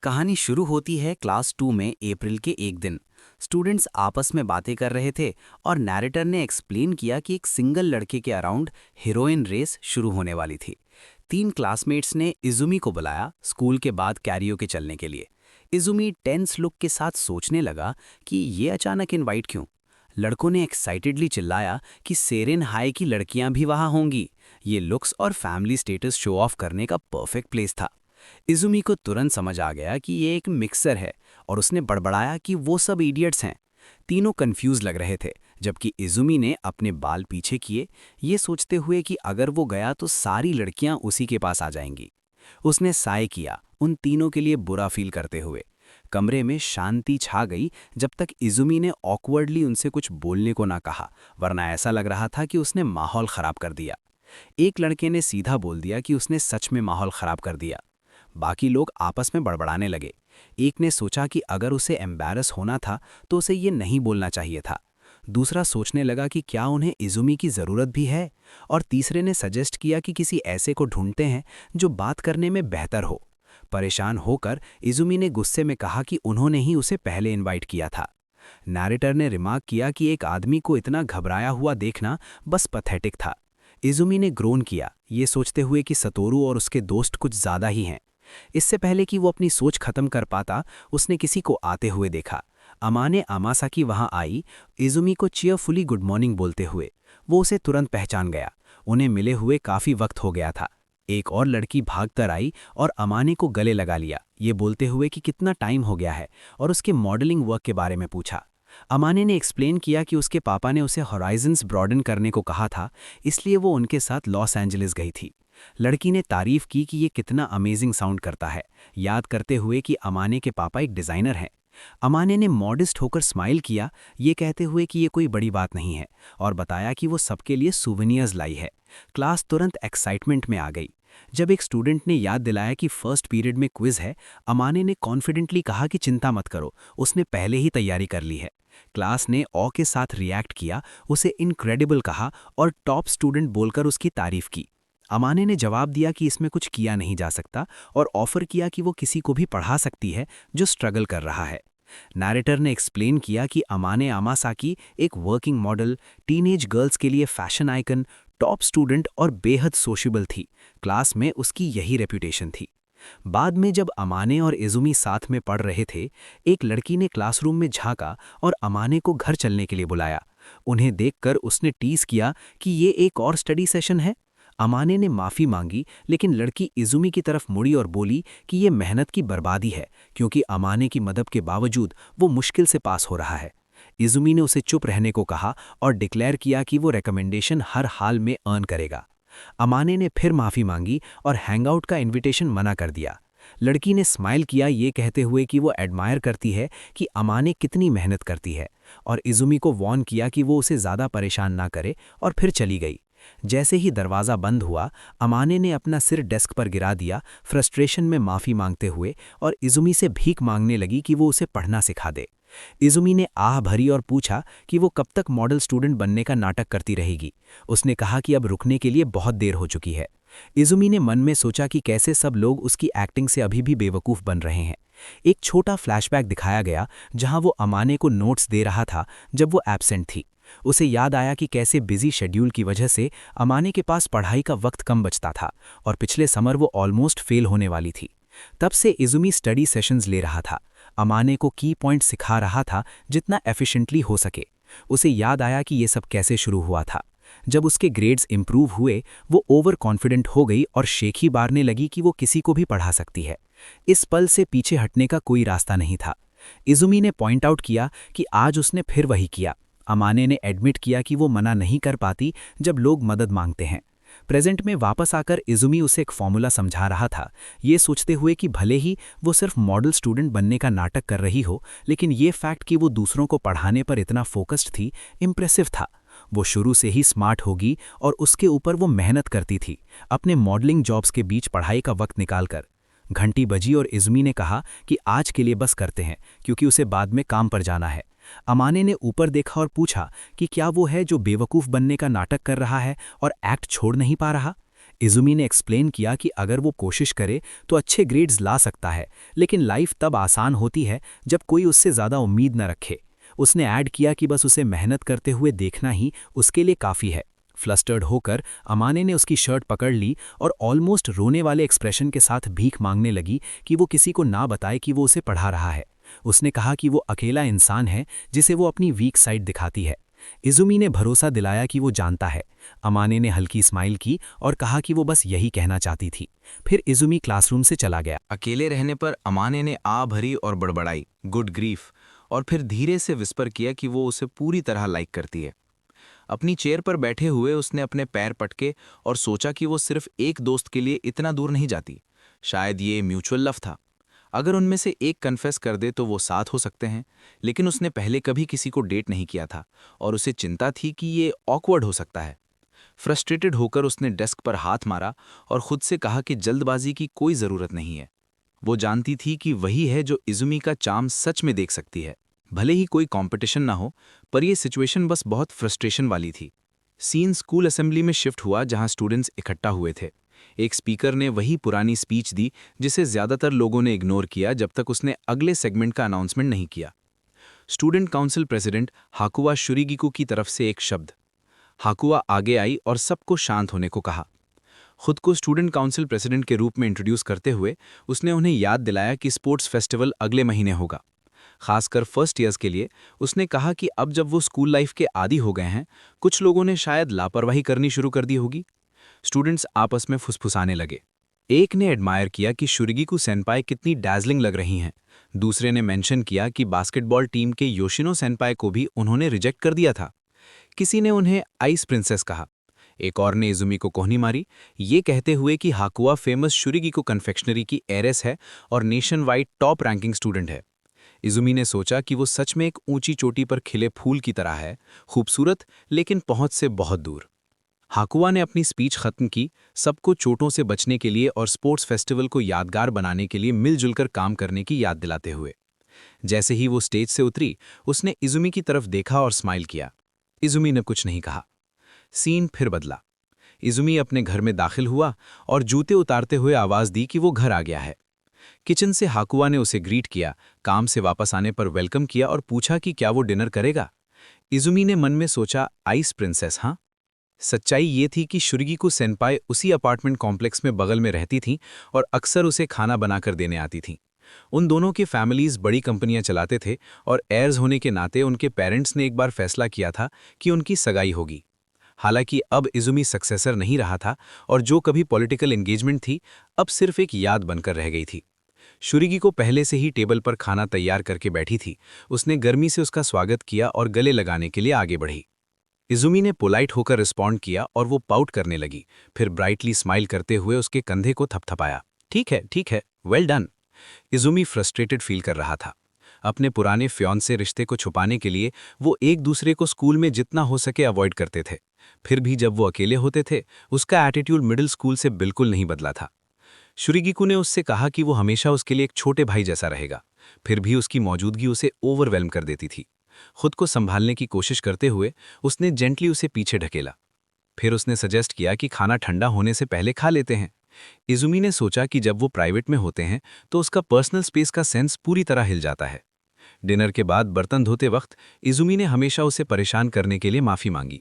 कहानी शुरू होती है क्लास 2 में अप्रैल के एक दिन। स्टूडेंट्स आपस में बातें कर रहे थे और नैरेटर ने एक्सप्लेन किया कि एक सिंगल लड़के के अराउंड हीरोइन रेस शुरू होने वाली थी। 3 क्लासमेट्स ने इजुमी को बुलाया स्कूल के बाद कैरियोके चलने के लिए। इजुमी टेंस लुक के साथ सोचने लगा कि ये अचानक इनवाइट क्यों। लड़कों ने एक्साइटेडली चिल्लाया कि सेरेन हाई की लड़कियां भी वहां होंगी। ये लुक्स और फैमिली स्टेटस शो ऑफ करने का परफेक्ट प्लेस था। इजुमी को तुरंत समझ आ गया कि ये एक मिक्सर है और उसने बड़बड़ाया कि वो सब इडियट्स हैं। तीनों कंफ्यूज लग रहे थे, जबकि इजुमी ने अपने बाल पीछे किए, ये सोचते हुए कि अगर वो गया तो सारी लड़कियां उसी के पास आ जाएंगी। उसने साय किया, उन तीनों के लिए बुरा फील करते हुए। कमरे में शांति छा गई जब तक इजुमी ने ऑकवर्डली उनसे कुछ बोलने को ना कहा, वरना ऐसा लग रहा था कि उसने माहौल खराब कर दिया। एक लड़के ने सीधा बोल दिया कि उसने सच में माहौल खराब कर दिया। बाकी लोग आपस में बड़बड़ाने लगे। एक ने सोचा कि अगर उसे एम्बैरस होना था तो उसे ये नहीं बोलना चाहिए था। दूसरा सोचने लगा कि क्या उन्हें इजुमी की ज़रूरत भी है, और तीसरे ने सजेस्ट किया कि किसी ऐसे को ढूंढते हैं जो बात करने में बेहतर हो। परेशान होकर इजुमी ने गुस्से में कहा कि उन्होंने ही उसे पहले इनवाइट किया था। नैरेटर ने रिमार्क किया कि एक आदमी को इतना घबराया हुआ देखना बस पथेटिक था। इजुमी ने ग्रोन किया, ये सोचते हुए कि सतोरू और उसके दोस्त कुछ ज़्यादा ही हैं। इससे पहले कि वो अपनी सोच खत्म कर पाता, उसने किसी को आते हुए देखा। अमाने आमासाकी वहां आई, इजुमी को चीयरफुली गुड मॉर्निंग बोलते हुए। वो उसे तुरंत पहचान गया। उन्हें मिले हुए काफी वक्त हो गया था। एक और लड़की भागकर आई और अमाने को गले लगा लिया, ये बोलते हुए कि कितना टाइम हो गया है, और उसके मॉडलिंग वर्क के बारे में पूछा। अमाने ने एक्सप्लेन किया कि उसके पापा ने उसे हॉराइजन्स ब्रॉडन करने को कहा था, इसलिए वो उनके साथ लॉस एंजलिस गई थी। लड़की ने तारीफ की कि ये कितना अमेजिंग साउंड करता है, याद करते हुए कि अमाने के पापा एक डिज़ाइनर हैं। अमाने ने मॉडेस्ट होकर स्माइल किया, ये कहते हुए कि ये कोई बड़ी बात नहीं है, और बताया कि वो सबके लिए सूवेनियर्स लाई है। क्लास तुरंत एक्साइटमेंट में आ गई। जब एक स्टूडेंट ने याद दिलाया कि फर्स्ट पीरियड में क्विज है, अमाने ने कॉन्फिडेंटली कहा कि चिंता मत करो, उसने पहले ही तैयारी कर ली है। क्लास ने ऑ के साथ रिएक्ट किया, उसे इनक्रेडिबल कहा और टॉप स्टूडेंट बोलकर उसकी तारीफ की। अमाने ने जवाब दिया कि इसमें कुछ किया नहीं जा सकता, और ऑफर किया कि वो किसी को भी पढ़ा सकती है जो स्ट्रगल कर रहा है। नैरेटर ने एक्सप्लेन किया कि अमाने आमासाकी एक वर्किंग मॉडल, टीनेज गर्ल्स के लिए फैशन आइकन, टॉप स्टूडेंट और बेहद सोशेबल थी। क्लास में उसकी यही रेपुटेशन थी। बाद में जब अमाने और इजुमी साथ में पढ़ रहे थे, एक लड़की ने क्लासरूम में झांका और अमाने को घर चलने के लिए बुलाया। उन्हें देखकर उसने टीज किया कि ये एक और स्टडी सेशन है। अमाने ने माफ़ी मांगी, लेकिन लड़की इजुमी की तरफ मुड़ी और बोली कि ये मेहनत की बर्बादी है, क्योंकि अमाने की मदद के बावजूद वो मुश्किल से पास हो रहा है। इजुमी ने उसे चुप रहने को कहा और डिक्लेयर किया कि वो रिकमेंडेशन हर हाल में अर्न करेगा। अमाने ने फिर माफ़ी मांगी और हैंगआउट का इनविटेशन मना कर दिया। लड़की ने स्माइल किया, ये कहते हुए कि वो एडमायर करती है कि अमाने कितनी मेहनत करती है, और इजुमी को वॉर्न किया कि वो उसे ज़्यादा परेशान ना करे, और फिर चली गई। जैसे ही दरवाज़ा बंद हुआ, अमाने ने अपना सिर डेस्क पर गिरा दिया, फ्रस्ट्रेशन में माफ़ी मांगते हुए, और इजुमी से भीख मांगने लगी कि वो उसे पढ़ना सिखा दे। इजुमी ने आह भरी और पूछा कि वो कब तक मॉडल स्टूडेंट बनने का नाटक करती रहेगी। उसने कहा कि अब रुकने के लिए बहुत देर हो चुकी है। इजुमी ने मन में सोचा कि कैसे सब लोग उसकी एक्टिंग से अभी भी बेवकूफ़ बन रहे हैं। एक छोटा फ्लैशबैक दिखाया गया जहां वो अमाने को नोट्स दे रहा था जब वो एब्सेंट थी। उसे याद आया कि कैसे बिजी शेड्यूल की वजह से अमाने के पास पढ़ाई का वक्त कम बचता था, और पिछले समर वो ऑलमोस्ट फेल होने वाली थी। तब से इजुमी स्टडी सेशंस ले रहा था, अमाने को की पॉइंट सिखा रहा था जितना एफिशिएंटली हो सके। उसे याद आया कि ये सब कैसे शुरू हुआ था। जब उसके ग्रेड्स इंप्रूव हुए, वो ओवर कॉन्फिडेंट हो गई और शेखी बारने लगी कि वो किसी को भी पढ़ा सकती है। इस पल से पीछे हटने का कोई रास्ता नहीं था। इजुमी ने पॉइंट आउट किया कि आज उसने फिर वही किया। अमाने ने एडमिट किया कि वो मना नहीं कर पाती जब लोग मदद मांगते हैं। प्रेजेंट में वापस आकर इजुमी उसे एक फॉर्मूला समझा रहा था, ये सोचते हुए कि भले ही वो सिर्फ मॉडल स्टूडेंट बनने का नाटक कर रही हो, लेकिन ये फैक्ट कि वो दूसरों को पढ़ाने पर इतना फोकस्ड थी, इम्प्रेसिव था। वो शुरू से ही स्मार्ट होगी, और उसके ऊपर वो मेहनत करती थी, अपने मॉडलिंग जॉब्स के बीच पढ़ाई का वक्त निकालकर। घंटी बजी और इजुमी ने कहा कि आज के लिए बस करते हैं, क्योंकि उसे बाद में काम पर जाना है। अमाने ने ऊपर देखा और पूछा कि क्या वो है जो बेवकूफ़ बनने का नाटक कर रहा है और एक्ट छोड़ नहीं पा रहा। इजुमी ने एक्सप्लेन किया कि अगर वो कोशिश करे तो अच्छे ग्रेड्स ला सकता है, लेकिन लाइफ तब आसान होती है जब कोई उससे ज़्यादा उम्मीद न रखे। उसने ऐड किया कि बस उसे मेहनत करते हुए देखना ही उसके लिए काफ़ी है। फ्लस्टर्ड होकर अमाने ने उसकी शर्ट पकड़ ली और ऑलमोस्ट रोने वाले एक्सप्रेशन के साथ भीख मांगने लगी कि वो किसी को ना बताए कि वो उसे पढ़ा रहा है। उसने कहा कि वो अकेला इंसान है जिसे वो अपनी वीक साइड दिखाती है। इजुमी ने भरोसा दिलाया कि वो जानता है। अमाने ने हल्की स्माइल की और कहा कि वो बस यही कहना चाहती थी। फिर इजुमी क्लासरूम से चला गया। अकेले रहने पर अमाने ने आ भरी और बड़बड़ाई, गुड ग्रीफ, और फिर धीरे से विस्पर किया कि वो उसे पूरी तरह लाइक करती है। अपनी चेयर पर बैठे हुए उसने अपने पैर पटके और सोचा कि वो सिर्फ एक दोस्त के लिए इतना दूर नहीं जाती। शायद ये म्यूचुअल लव था। अगर उनमें से एक कन्फेस कर दे तो वो साथ हो सकते हैं, लेकिन उसने पहले कभी किसी को डेट नहीं किया था और उसे चिंता थी कि ये ऑकवर्ड हो सकता है। फ्रस्ट्रेटेड होकर उसने डेस्क पर हाथ मारा और खुद से कहा कि जल्दबाजी की कोई ज़रूरत नहीं है। वो जानती थी कि वही है जो इजुमी का चार्म सच में देख सकती है। भले ही कोई कंपटीशन ना हो, पर ये सिचुएशन बस बहुत फ्रस्ट्रेशन वाली थी। सीन स्कूल असेंबली में शिफ्ट हुआ जहां स्टूडेंट्स इकट्ठा हुए थे। एक स्पीकर ने वही पुरानी स्पीच दी जिसे ज्यादातर लोगों ने इग्नोर किया जब तक उसने अगले सेगमेंट का अनाउंसमेंट नहीं किया। स्टूडेंट काउंसिल प्रेसिडेंट हाकुआ शुरिगिकू की तरफ से एक शब्द। हाकुआ आगे आई और सबको शांत होने को कहा। खुद को स्टूडेंट काउंसिल प्रेसिडेंट के रूप में इंट्रोड्यूस करते हुए उसने उन्हें याद दिलाया कि स्पोर्ट्स फेस्टिवल अगले महीने होगा। खासकर फर्स्ट ईयर्स के लिए उसने कहा कि अब जब वो स्कूल लाइफ के आदी हो गए हैं, कुछ लोगों ने शायद लापरवाही करनी शुरू कर दी होगी। स्टूडेंट्स आपस में फुसफुसाने लगे। एक ने एडमायर किया कि शुरिगिकू सेनपाई कितनी डैज़लिंग लग रही हैं। दूसरे ने मेंशन किया कि बास्केटबॉल टीम के योशिनो सेनपाई को भी उन्होंने रिजेक्ट कर दिया था। किसी ने उन्हें आइस प्रिंसेस कहा। एक और ने इजुमी को कोहनी मारी, ये कहते हुए कि हाकुआ फेमस शुरिगिकू कन्फेक्शनरी की एरेस है और nation wide top ranking student है। इजुमी ने सोचा कि वो सच में एक ऊंची चोटी पर खिले फूल की तरह है, खूबसूरत लेकिन पहुंच से बहुत दूर। हाकुआ ने अपनी स्पीच खत्म की, सबको चोटों से बचने के लिए और स्पोर्ट्स फेस्टिवल को यादगार बनाने के लिए मिलजुल कर काम करने की याद दिलाते हुए। जैसे ही वो स्टेज से उतरी, उसने इजुमी की तरफ देखा और स्माइल किया। इजुमी ने कुछ नहीं कहा। सीन फिर बदला। इजुमी अपने घर में दाखिल हुआ और जूते उतारते हुए आवाज दी कि वो घर आ गया है। किचन से हाकुआ ने उसे ग्रीट किया, काम से वापस आने पर वेलकम किया और पूछा कि क्या वो डिनर करेगा। इजुमी ने मन में सोचा, आइस प्रिंसेस, हाँ। सच्चाई ये थी कि शुरिगिकू सेनपाई उसी अपार्टमेंट कॉम्प्लेक्स में बगल में रहती थीं और अक्सर उसे खाना बनाकर देने आती थीं। उन दोनों की फैमिलीज बड़ी कंपनियां चलाते थे और एयर्स होने के नाते उनके पेरेंट्स ने एक बार फैसला किया था कि उनकी सगाई होगी। हालांकि अब इजुमी सक्सेसर नहीं रहा था और जो कभी पॉलिटिकल एंगेजमेंट थी, अब सिर्फ एक याद बनकर रह गई थी। शुरिगिको पहले से ही टेबल पर खाना तैयार करके बैठी थी। उसने गर्मी से उसका स्वागत किया और गले लगाने के लिए आगे बढ़ी। इजुमी ने पोलाइट होकर रिस्पॉन्ड किया और वो पाउट करने लगी, फिर ब्राइटली स्माइल करते हुए उसके कंधे को थपथपाया। ठीक है, well done. Izumi frustrated feel कर रहा था। अपने पुराने फ्योंसे रिश्ते को छुपाने के लिए वो एक दूसरे को स्कूल में जितना हो सके अवॉइड करते थे। फिर भी जब वो अकेले होते थे, उसका एटीट्यूड मिडिल स्कूल से बिल्कुल नहीं बदला था। शुरिगिकू ने उससे कहा कि वो हमेशा उसके लिए एक छोटे भाई जैसा रहेगा। फिर भी उसकी मौजूदगी उसे ओवरवेल्म कर देती थी। खुद को संभालने की कोशिश करते हुए उसने जेंटली उसे पीछे ढकेला। फिर उसने सजेस्ट किया कि खाना ठंडा होने से पहले खा लेते हैं। इजुमी ने सोचा कि जब वो प्राइवेट में होते हैं तो उसका पर्सनल स्पेस का सेंस पूरी तरह हिल जाता है। डिनर के बाद बर्तन धोते वक्त इजुमी ने हमेशा उसे परेशान करने के लिए माफ़ी मांगी।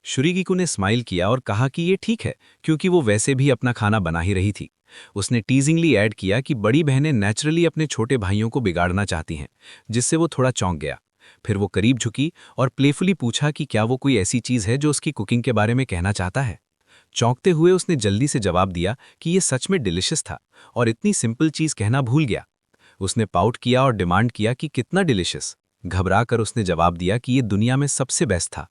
शुरिगिकू ने स्माइल किया और कहा कि ये ठीक है, क्योंकि वो वैसे भी अपना खाना बना ही रही थी। उसने टीजिंगली ऐड किया कि बड़ी बहनें नेचुरली अपने छोटे भाइयों को बिगाड़ना चाहती हैं, जिससे वो थोड़ा चौंक गया। फिर वो करीब झुकी और प्लेफुली पूछा कि क्या वो कोई ऐसी चीज़ है जो उसकी कुकिंग के बारे में कहना चाहता है। चौंकते हुए उसने जल्दी से जवाब दिया कि ये सच में डिलिशियस था और इतनी सिंपल चीज़ कहना भूल गया। उसने पाउट किया और डिमांड किया कि कितना डिलिशियस। घबराकर उसने जवाब दिया कि ये दुनिया में सबसे बेस्ट था।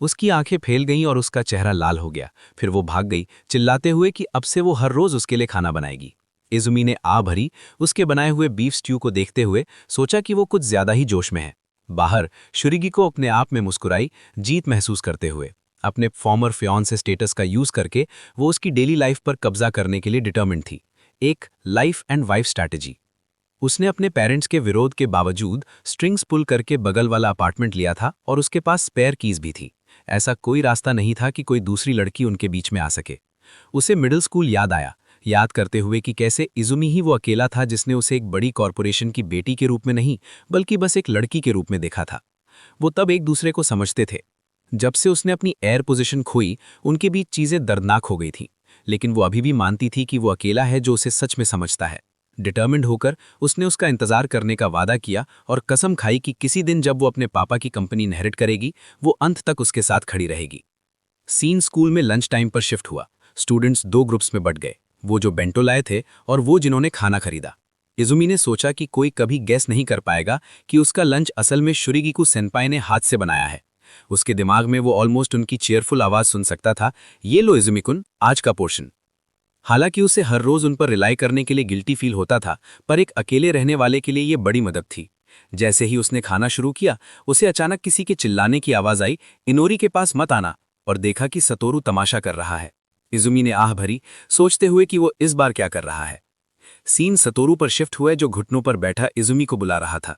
उसकी आंखें फैल गईं और उसका चेहरा लाल हो गया। फिर वो भाग गई, चिल्लाते हुए कि अब से वो हर रोज उसके लिए खाना बनाएगी। इजुमी ने आ भरी उसके बनाए हुए बीफ स्ट्यू को देखते हुए सोचा कि वो कुछ ज्यादा ही जोश में है। बाहर शुरिगिको अपने आप में मुस्कुराई, जीत महसूस करते हुए। अपने फॉर्मर फियांसे स्टेटस का यूज करके वो उसकी डेली लाइफ पर कब्जा करने के लिए डिटर्मिन्ड थी। एक लाइफ एंड वाइफ स्ट्रैटेजी। उसने अपने पेरेंट्स के विरोध के बावजूद स्ट्रिंग्स पुल करके बगल वाला अपार्टमेंट लिया था और उसके पास स्पेयर कीज भी थी। ऐसा कोई रास्ता नहीं था कि कोई दूसरी लड़की उनके बीच में आ सके। उसे मिडिल स्कूल याद आया, याद करते हुए कि कैसे इजुमी ही वो अकेला था जिसने उसे एक बड़ी कॉरपोरेशन की बेटी के रूप में नहीं बल्कि बस एक लड़की के रूप में देखा था। वो तब एक दूसरे को समझते थे। जब से उसने अपनी एयर पोजीशन खोई, उनके बीच चीजें दर्दनाक हो गई थीं, लेकिन वो अभी भी मानती थी कि वो अकेला है जो उसे सच में समझता है। डिटर्मिन्ड होकर उसने उसका इंतजार करने का वादा किया और कसम खाई कि किसी दिन जब वो अपने पापा की कंपनी इनहेरिट करेगी, वो अंत तक उसके साथ खड़ी रहेगी। सीन स्कूल में लंच टाइम पर शिफ्ट हुआ। स्टूडेंट्स दो ग्रुप्स में बट गए, वो जो बेंटो लाए थे और वो जिन्होंने खाना खरीदा। इजुमी ने सोचा कि कोई कभी गैस नहीं कर पाएगा कि उसका लंच असल में शुरिगिकु सेनपाई ने हाथ से बनाया है। उसके दिमाग में वो ऑलमोस्ट उनकी चेयरफुल आवाज सुन सकता था, ये लो इजुमी-कुन, आज का पोर्शन। हालांकि उसे हर रोज उन पर रिलाई करने के लिए गिल्टी फील होता था, पर एक अकेले रहने वाले के लिए ये बड़ी मदद थी। जैसे ही उसने खाना शुरू किया, उसे अचानक किसी के चिल्लाने की आवाज आई, इनोरी के पास मत आना, और देखा कि सतोरू तमाशा कर रहा है। इजुमी ने आह भरी, सोचते हुए कि वो इस बार क्या कर रहा है। सीन सतोरू पर शिफ्ट हुआ जो घुटनों पर बैठा इजुमी को बुला रहा था।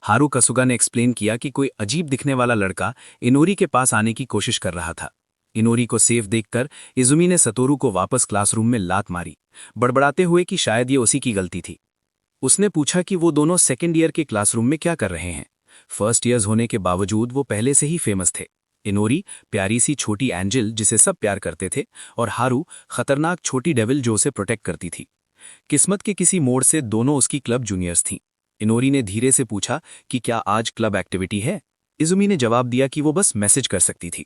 हारू कसुगा ने एक्सप्लेन किया कि कोई अजीब दिखने वाला लड़का इनोरी के पास आने की कोशिश कर रहा था। इनोरी को सेफ देखकर इजुमी ने सतोरू को वापस क्लासरूम में लात मारी, बड़बड़ाते हुए कि शायद ये उसी की गलती थी। उसने पूछा कि वो दोनों सेकेंड ईयर के क्लासरूम में क्या कर रहे हैं। फर्स्ट ईयर्स होने के बावजूद वो पहले से ही फेमस थे। इनोरी प्यारी सी छोटी एंजल जिसे सब प्यार करते थे, और हारू खतरनाक छोटी डेविल जो उसे प्रोटेक्ट करती थी। किस्मत के किसी मोड़ से दोनों उसकी क्लब जूनियर्स थीं। इनोरी ने धीरे से पूछा कि क्या आज क्लब एक्टिविटी है। इजुमी ने जवाब दिया कि वो बस मैसेज कर सकती थी।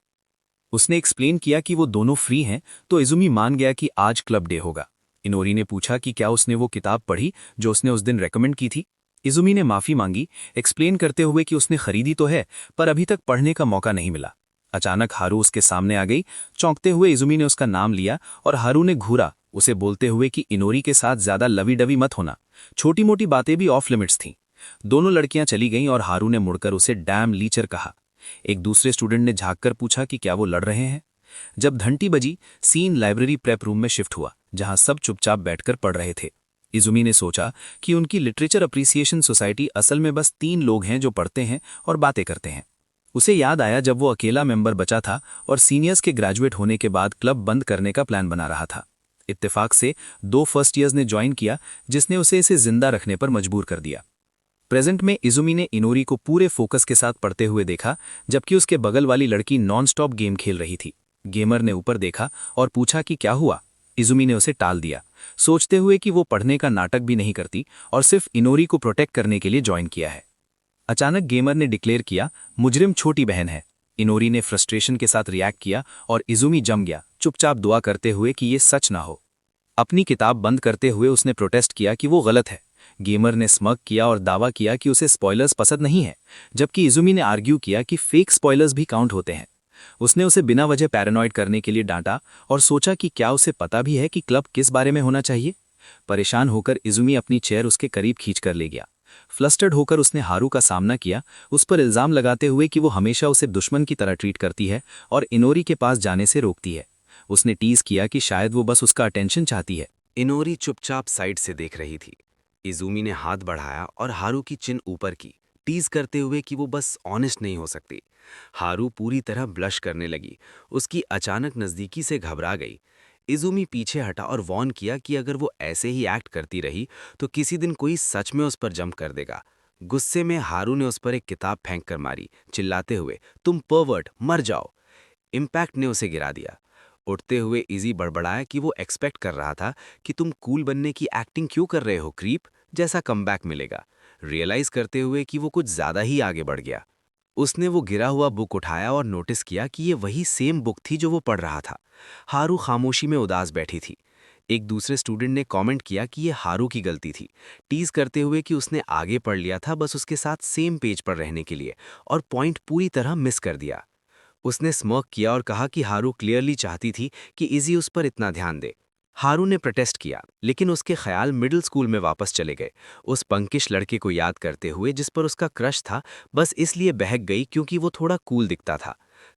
उसने एक्सप्लेन किया कि वो दोनों फ्री हैं, तो इजुमी मान गया कि आज क्लब डे होगा। इनोरी ने पूछा कि क्या उसने वो किताब पढ़ी जो उसने उस दिन रेकमेंड की थी। इजुमी ने माफी मांगी, एक्सप्लेन करते हुए कि उसने खरीदी तो है, पर अभी तक पढ़ने का मौका नहीं मिला। अचानक हारू उसके सामने आ गई। चौंकते हुए इजुमी ने उसका नाम लिया और हारू ने घूरा, उसे बोलते हुए कि इनोरी के साथ ज्यादा लवी डवी मत होना। छोटी मोटी बातें भी ऑफ लिमिट्स थीं। दोनों लड़कियां चली गईं और हारू ने मुड़कर उसे डैम लीचर कहा। एक दूसरे स्टूडेंट ने झांककर पूछा कि क्या वो लड़ रहे हैं। जब घंटी बजी, सीन लाइब्रेरी प्रेप रूम में शिफ्ट हुआ, जहां सब चुपचाप बैठकर पढ़ रहे थे। इजुमी ने सोचा कि उनकी लिटरेचर अप्रिसिएशन सोसाइटी असल में बस 3 लोग हैं जो पढ़ते हैं और बातें करते हैं। उसे याद आया जब वो अकेला मेंबर बचा था और सीनियर्स के ग्रेजुएट होने के बाद क्लब बंद करने का प्लान बना रहा था। इत्तेफाक से 2 फर्स्ट ईयर्स ने ज्वाइन किया, जिसने उसे इसे जिंदा रखने पर मजबूर कर दिया। प्रेजेंट में इजुमी ने इनोरी को पूरे फोकस के साथ पढ़ते हुए देखा, जबकि उसके बगल वाली लड़की नॉन स्टॉप गेम खेल रही थी। गेमर ने ऊपर देखा और पूछा कि क्या हुआ। इजुमी ने उसे टाल दिया, सोचते हुए कि वो पढ़ने का नाटक भी नहीं करती और सिर्फ इनोरी को प्रोटेक्ट करने के लिए ज्वाइन किया है। अचानक गेमर ने डिक्लेयर किया, मुजरिम छोटी बहन है। इनोरी ने फ्रस्ट्रेशन के साथ रिएक्ट किया और इजुमी जम गया, चुपचाप दुआ करते हुए कि ये सच ना हो। अपनी किताब बंद करते हुए उसने प्रोटेस्ट किया कि वो गलत है। गेमर ने स्मग किया और दावा किया कि उसे स्पॉयलर्स पसंद नहीं है, जबकि इजुमी ने आर्ग्यू किया कि फेक स्पॉयलर्स भी काउंट होते हैं। उसने उसे बिना वजह पैरानॉइड करने के लिए डांटा और सोचा कि क्या उसे पता भी है कि क्लब किस बारे में होना चाहिए। परेशान होकर इजुमी अपनी चेयर उसके करीब खींचकर ले गया। फ्लस्टर्ड होकर उसने हारू का सामना किया, उस पर इल्जाम लगाते हुए कि वो हमेशा उसे दुश्मन की तरह ट्रीट करती है और इनोरी के पास जाने से रोकती है। उसने टीज किया कि शायद वो बस उसका अटेंशन चाहती है। इनोरी चुपचाप साइड से देख रही थी। इजुमी ने हाथ बढ़ाया और हारू की चिन ऊपर की, टीज करते हुए कि वो बस ऑनेस्ट नहीं हो सकती। हारू पूरी तरह ब्लश करने लगी, उसकी अचानक नज़दीकी से घबरा गई। इजुमी पीछे हटा और वॉर्न किया कि अगर वो ऐसे ही एक्ट करती रही तो किसी दिन कोई सच में उस पर जंप कर देगा। गुस्से में हारू ने उस पर एक किताब फेंक कर मारी, चिल्लाते हुए, तुम परवर्ट, मर जाओ। इम्पैक्ट ने उसे गिरा दिया। उठते हुए इजी बड़बड़ाया कि वो एक्सपेक्ट कर रहा था कि तुम कूल बनने की एक्टिंग क्यों कर रहे हो क्रीप, जैसा कमबैक मिलेगा। रियलाइज करते हुए कि वो कुछ ज्यादा ही आगे बढ़ गया। उसने वो गिरा हुआ बुक उठाया और नोटिस किया कि ये वही सेम बुक थी जो वो पढ़ रहा था। हारू खामोशी में उदास बैठी थी। एक दूसरे स्टूडेंट ने कमेंट किया कि ये हारू की गलती थी, टीज करते हुए कि उसने आगे पढ़ लिया था बस उसके साथ सेम पेज पर रहने के लिए, और पॉइंट पूरी तरह मिस कर दिया। उसने स्मर्क किया और कहा कि हारू क्लियरली चाहती थी कि इजी उस पर इतना ध्यान दे। हारू ने प्रोटेस्ट किया, लेकिन उसके ख्याल मिडिल स्कूल में वापस चले गए, उस पंकिश लड़के को याद करते हुए जिस पर उसका क्रश था, बस इसलिए बहक गई क्योंकि वो थोड़ा कूल दिखता था।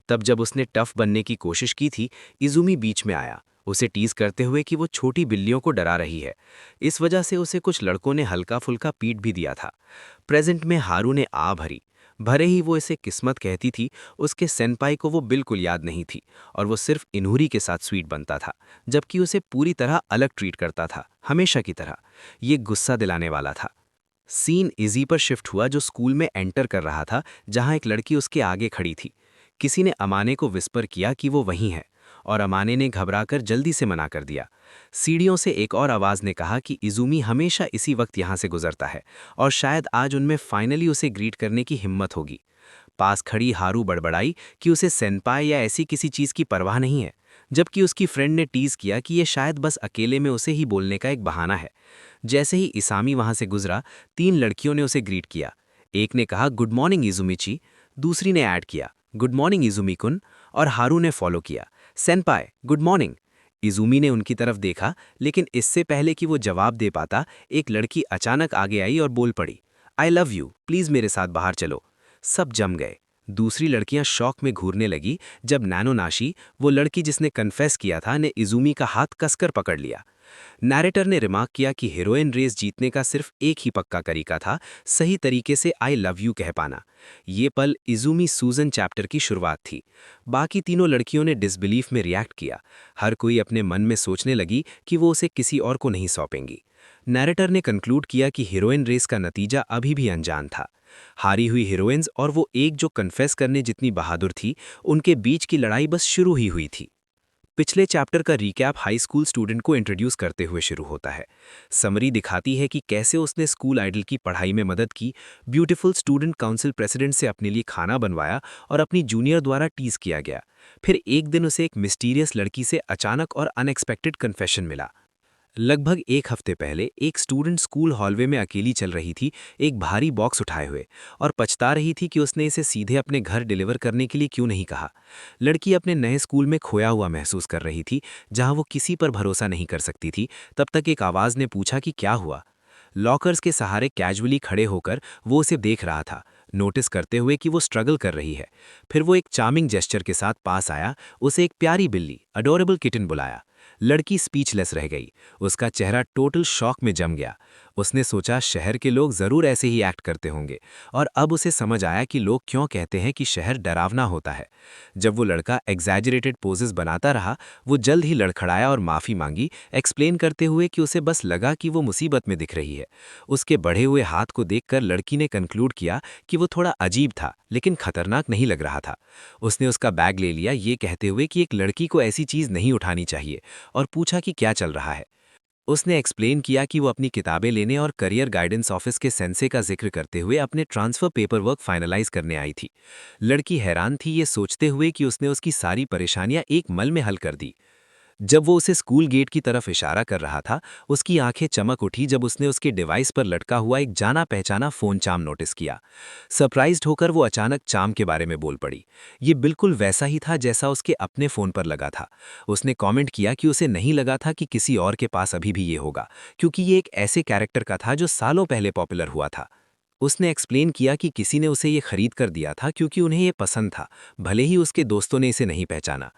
तब जब उसने टफ बनने की कोशिश की थी, इजुमी बीच में आया, उसे टीज करते हुए कि वो छोटी बिल्लियों को डरा रही है। इस वजह से उसे कुछ लड़कों ने हल्का फुल्का पीट भी दिया था। प्रेजेंट में हारू ने आ भरी, भले ही वो इसे किस्मत कहती थी, उसके सेनपाई को वो बिल्कुल याद नहीं थी और वो सिर्फ इन्हूरी के साथ स्वीट बनता था, जबकि उसे पूरी तरह अलग ट्रीट करता था, हमेशा की तरह। ये गुस्सा दिलाने वाला था। सीन इजी पर शिफ्ट हुआ, जो स्कूल में एंटर कर रहा था, जहां एक लड़की उसके आगे खड़ी थी। किसी ने अमाने को विस्पर किया कि वो वहीं है, और अमाने ने घबराकर जल्दी से मना कर दिया। सीढ़ियों से एक और आवाज ने कहा कि इजुमी हमेशा इसी वक्त यहां से गुजरता है और शायद आज उनमें फाइनली उसे ग्रीट करने की हिम्मत होगी। पास खड़ी हारू बड़बड़ाई कि उसे सेनपाई या ऐसी किसी चीज की परवाह नहीं है, जबकि उसकी फ्रेंड ने टीज किया कि ये शायद बस अकेले में उसे ही बोलने का एक बहाना है। जैसे ही इसामी वहां से गुजरा, 3 लड़कियों ने उसे ग्रीट किया। एक ने कहा गुड मॉर्निंग इजुमिची, दूसरी ने ऐड किया गुड मॉर्निंग इजुमी कुन, और हारू ने फॉलो किया सेनपाई गुड मॉर्निंग। इजुमी ने उनकी तरफ देखा, लेकिन इससे पहले कि वो जवाब दे पाता, एक लड़की अचानक आगे आई और बोल पड़ी, आई लव यू, प्लीज मेरे साथ बाहर चलो। सब जम गए। दूसरी लड़कियां शौक में घूरने लगी जब नैनोनाशी, वो लड़की जिसने कन्फेस किया था, ने इजुमी का हाथ कसकर पकड़ लिया। नैरेटर ने रिमार्क किया कि हीरोइन रेस जीतने का सिर्फ एक ही पक्का तरीका था, सही तरीके से आई लव यू कह पाना। ये पल इजुमी सूजन चैप्टर की शुरुआत थी। बाकी तीनों लड़कियों ने डिसबिलीफ में रिएक्ट किया। हर कोई अपने मन में सोचने लगी कि वो उसे किसी और को नहीं सौंपेंगी। नैरेटर ने कंक्लूड किया कि हीरोइन रेस का नतीजा अभी भी अनजान था। हारी हुई हीरोइंस और वो एक जो कन्फेस करने जितनी बहादुर थी, उनके बीच की लड़ाई बस शुरू ही हुई थी। पिछले चैप्टर का रिकैप हाई स्कूल स्टूडेंट को इंट्रोड्यूस करते हुए शुरू होता है। समरी दिखाती है कि कैसे उसने स्कूल आइडल की पढ़ाई में मदद की, ब्यूटीफुल स्टूडेंट काउंसिल प्रेसिडेंट से अपने लिए खाना बनवाया और अपनी जूनियर द्वारा टीज किया गया। फिर एक दिन उसे एक मिस्टीरियस लड़की से अचानक और अनएक्सपेक्टेड कन्फेशन मिला। लगभग एक हफ्ते पहले एक स्टूडेंट स्कूल हॉलवे में अकेली चल रही थी, एक भारी बॉक्स उठाए हुए, और पछता रही थी कि उसने इसे सीधे अपने घर डिलीवर करने के लिए क्यों नहीं कहा। लड़की अपने नए स्कूल में खोया हुआ महसूस कर रही थी, जहां वो किसी पर भरोसा नहीं कर सकती थी। तब तक एक आवाज ने पूछा कि क्या हुआ। लॉकर्स के सहारे कैजुअली खड़े होकर वो उसे देख रहा था, नोटिस करते हुए कि वो स्ट्रगल कर रही है। फिर वो एक चार्मिंग जेस्चर के साथ पास आया, उसे एक प्यारी बिल्ली, अडोरेबल किटन बुलाया। लड़की स्पीचलेस रह गई, उसका चेहरा टोटल शॉक में जम गया। उसने सोचा शहर के लोग जरूर ऐसे ही एक्ट करते होंगे, और अब उसे समझ आया कि लोग क्यों कहते हैं कि शहर डरावना होता है। जब वो लड़का एग्जैजरेटेड पोजेस बनाता रहा, वो जल्द ही लड़खड़ाया और माफी मांगी, एक्सप्लेन करते हुए कि उसे बस लगा कि वो मुसीबत में दिख रही है। उसके बढ़े हुए हाथ को देखकर लड़की ने कंक्लूड किया कि वो थोड़ा अजीब था, लेकिन खतरनाक नहीं लग रहा था। उसने उसका बैग ले लिया, ये कहते हुए कि एक लड़की को ऐसी चीज नहीं उठानी चाहिए, और पूछा कि क्या चल रहा है। उसने एक्सप्लेन किया कि वो अपनी किताबें लेने और करियर गाइडेंस ऑफिस के सेंसे का जिक्र करते हुए अपने ट्रांसफर पेपर वर्क फाइनलाइज करने आई थी। लड़की हैरान थी, ये सोचते हुए कि उसने उसकी सारी परेशानियां एक मल में हल कर दी। जब वो उसे स्कूल गेट की तरफ इशारा कर रहा था, उसकी आंखें चमक उठी जब उसने उसके डिवाइस पर लटका हुआ एक जाना पहचाना फोन चार्म नोटिस किया। सरप्राइज्ड होकर वो अचानक चार्म के बारे में बोल पड़ी। ये बिल्कुल वैसा ही था जैसा उसके अपने फोन पर लगा था। उसने कमेंट किया कि उसे नहीं लगा था कि किसी और के पास अभी भी ये होगा, क्योंकि ये एक ऐसे कैरेक्टर का था जो सालों पहले पॉपुलर हुआ था। उसने एक्सप्लेन किया कि किसी ने उसे ये खरीद कर दिया था क्योंकि उन्हें ये पसंद था, भले ही उसके दोस्तों ने इसे नहीं पहचाना।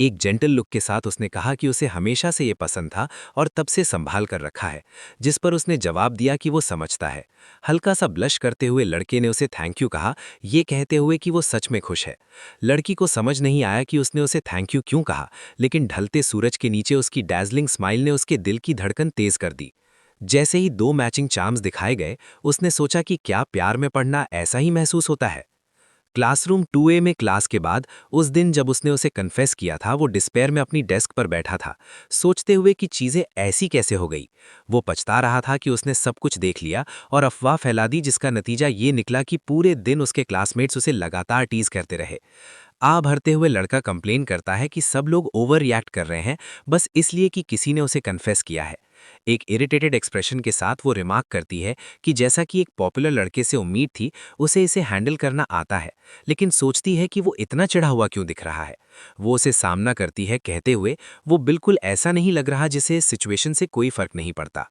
एक जेंटल लुक के साथ उसने कहा कि उसे हमेशा से ये पसंद था और तब से संभाल कर रखा है, जिस पर उसने जवाब दिया कि वो समझता है। हल्का सा ब्लश करते हुए लड़के ने उसे थैंक यू कहा, ये कहते हुए कि वो सच में खुश है। लड़की को समझ नहीं आया कि उसने उसे थैंक यू क्यों कहा, लेकिन ढलते सूरज के नीचे उसकी डैज़लिंग स्माइल ने उसके दिल की धड़कन तेज कर दी। जैसे ही 2 मैचिंग चार्म्स दिखाए गए, उसने सोचा कि क्या प्यार में पढ़ना ऐसा ही महसूस होता है। क्लासरूम 2A में क्लास के बाद उस दिन जब उसने उसे कन्फेस किया था, वो डिस्पेयर में अपनी डेस्क पर बैठा था, सोचते हुए कि चीजें ऐसी कैसे हो गई। वो पछता रहा था कि उसने सब कुछ देख लिया और अफवाह फैला दी, जिसका नतीजा ये निकला कि पूरे दिन उसके क्लासमेट्स उसे लगातार टीज करते रहे। भरते हुए लड़का कंप्लेन करता है कि सब लोग ओवर रिएक्ट कर रहे हैं, बस इसलिए कि किसी ने उसे कन्फेस किया है। एक इरिटेटेड एक्सप्रेशन के साथ वो रिमार्क करती है कि जैसा कि एक पॉपुलर लड़के से उम्मीद थी, उसे इसे हैंडल करना आता है, लेकिन सोचती है कि वो इतना चिढ़ा हुआ क्यों दिख रहा है। वो उसे सामना करती है कहते हुए, वो बिल्कुल ऐसा नहीं लग रहा जिसे इस सिचुएशन से कोई फर्क नहीं पड़ता।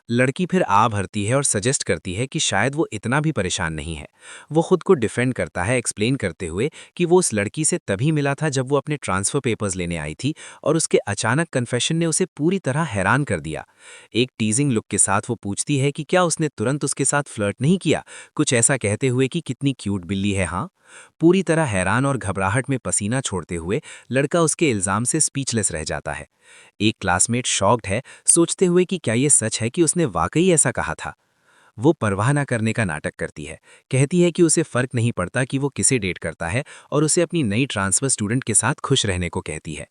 लड़की फिर आ भरती है और सजेस्ट करती है कि शायद वो इतना भी परेशान नहीं है। वो खुद को डिफेंड करता है, एक्सप्लेन करते हुए कि वो उस लड़की से तभी मिला था जब वो अपने ट्रांसफ़र पेपर्स लेने आई थी और उसके अचानक कन्फेशन ने उसे पूरी तरह हैरान कर दिया। एक टीजिंग लुक के साथ वो पूछती है कि क्या उसने तुरंत उसके साथ फ्लर्ट नहीं किया, कुछ ऐसा कहते हुए कि कितनी क्यूट बिल्ली है। हाँ, पूरी तरह हैरान और घबराहट में पसीना छोड़ते हुए लड़का उसके इल्ज़ाम से स्पीचलेस रह जाता है। एक क्लासमेट शॉक्ड है, सोचते हुए कि क्या ये सच है कि उसने वाकई ऐसा कहा था। वो परवाह न करने का नाटक करती है, कहती है कि उसे फर्क नहीं पड़ता कि वो किसे डेट करता है और उसे अपनी नई ट्रांसफर स्टूडेंट के साथ खुश रहने को कहती है।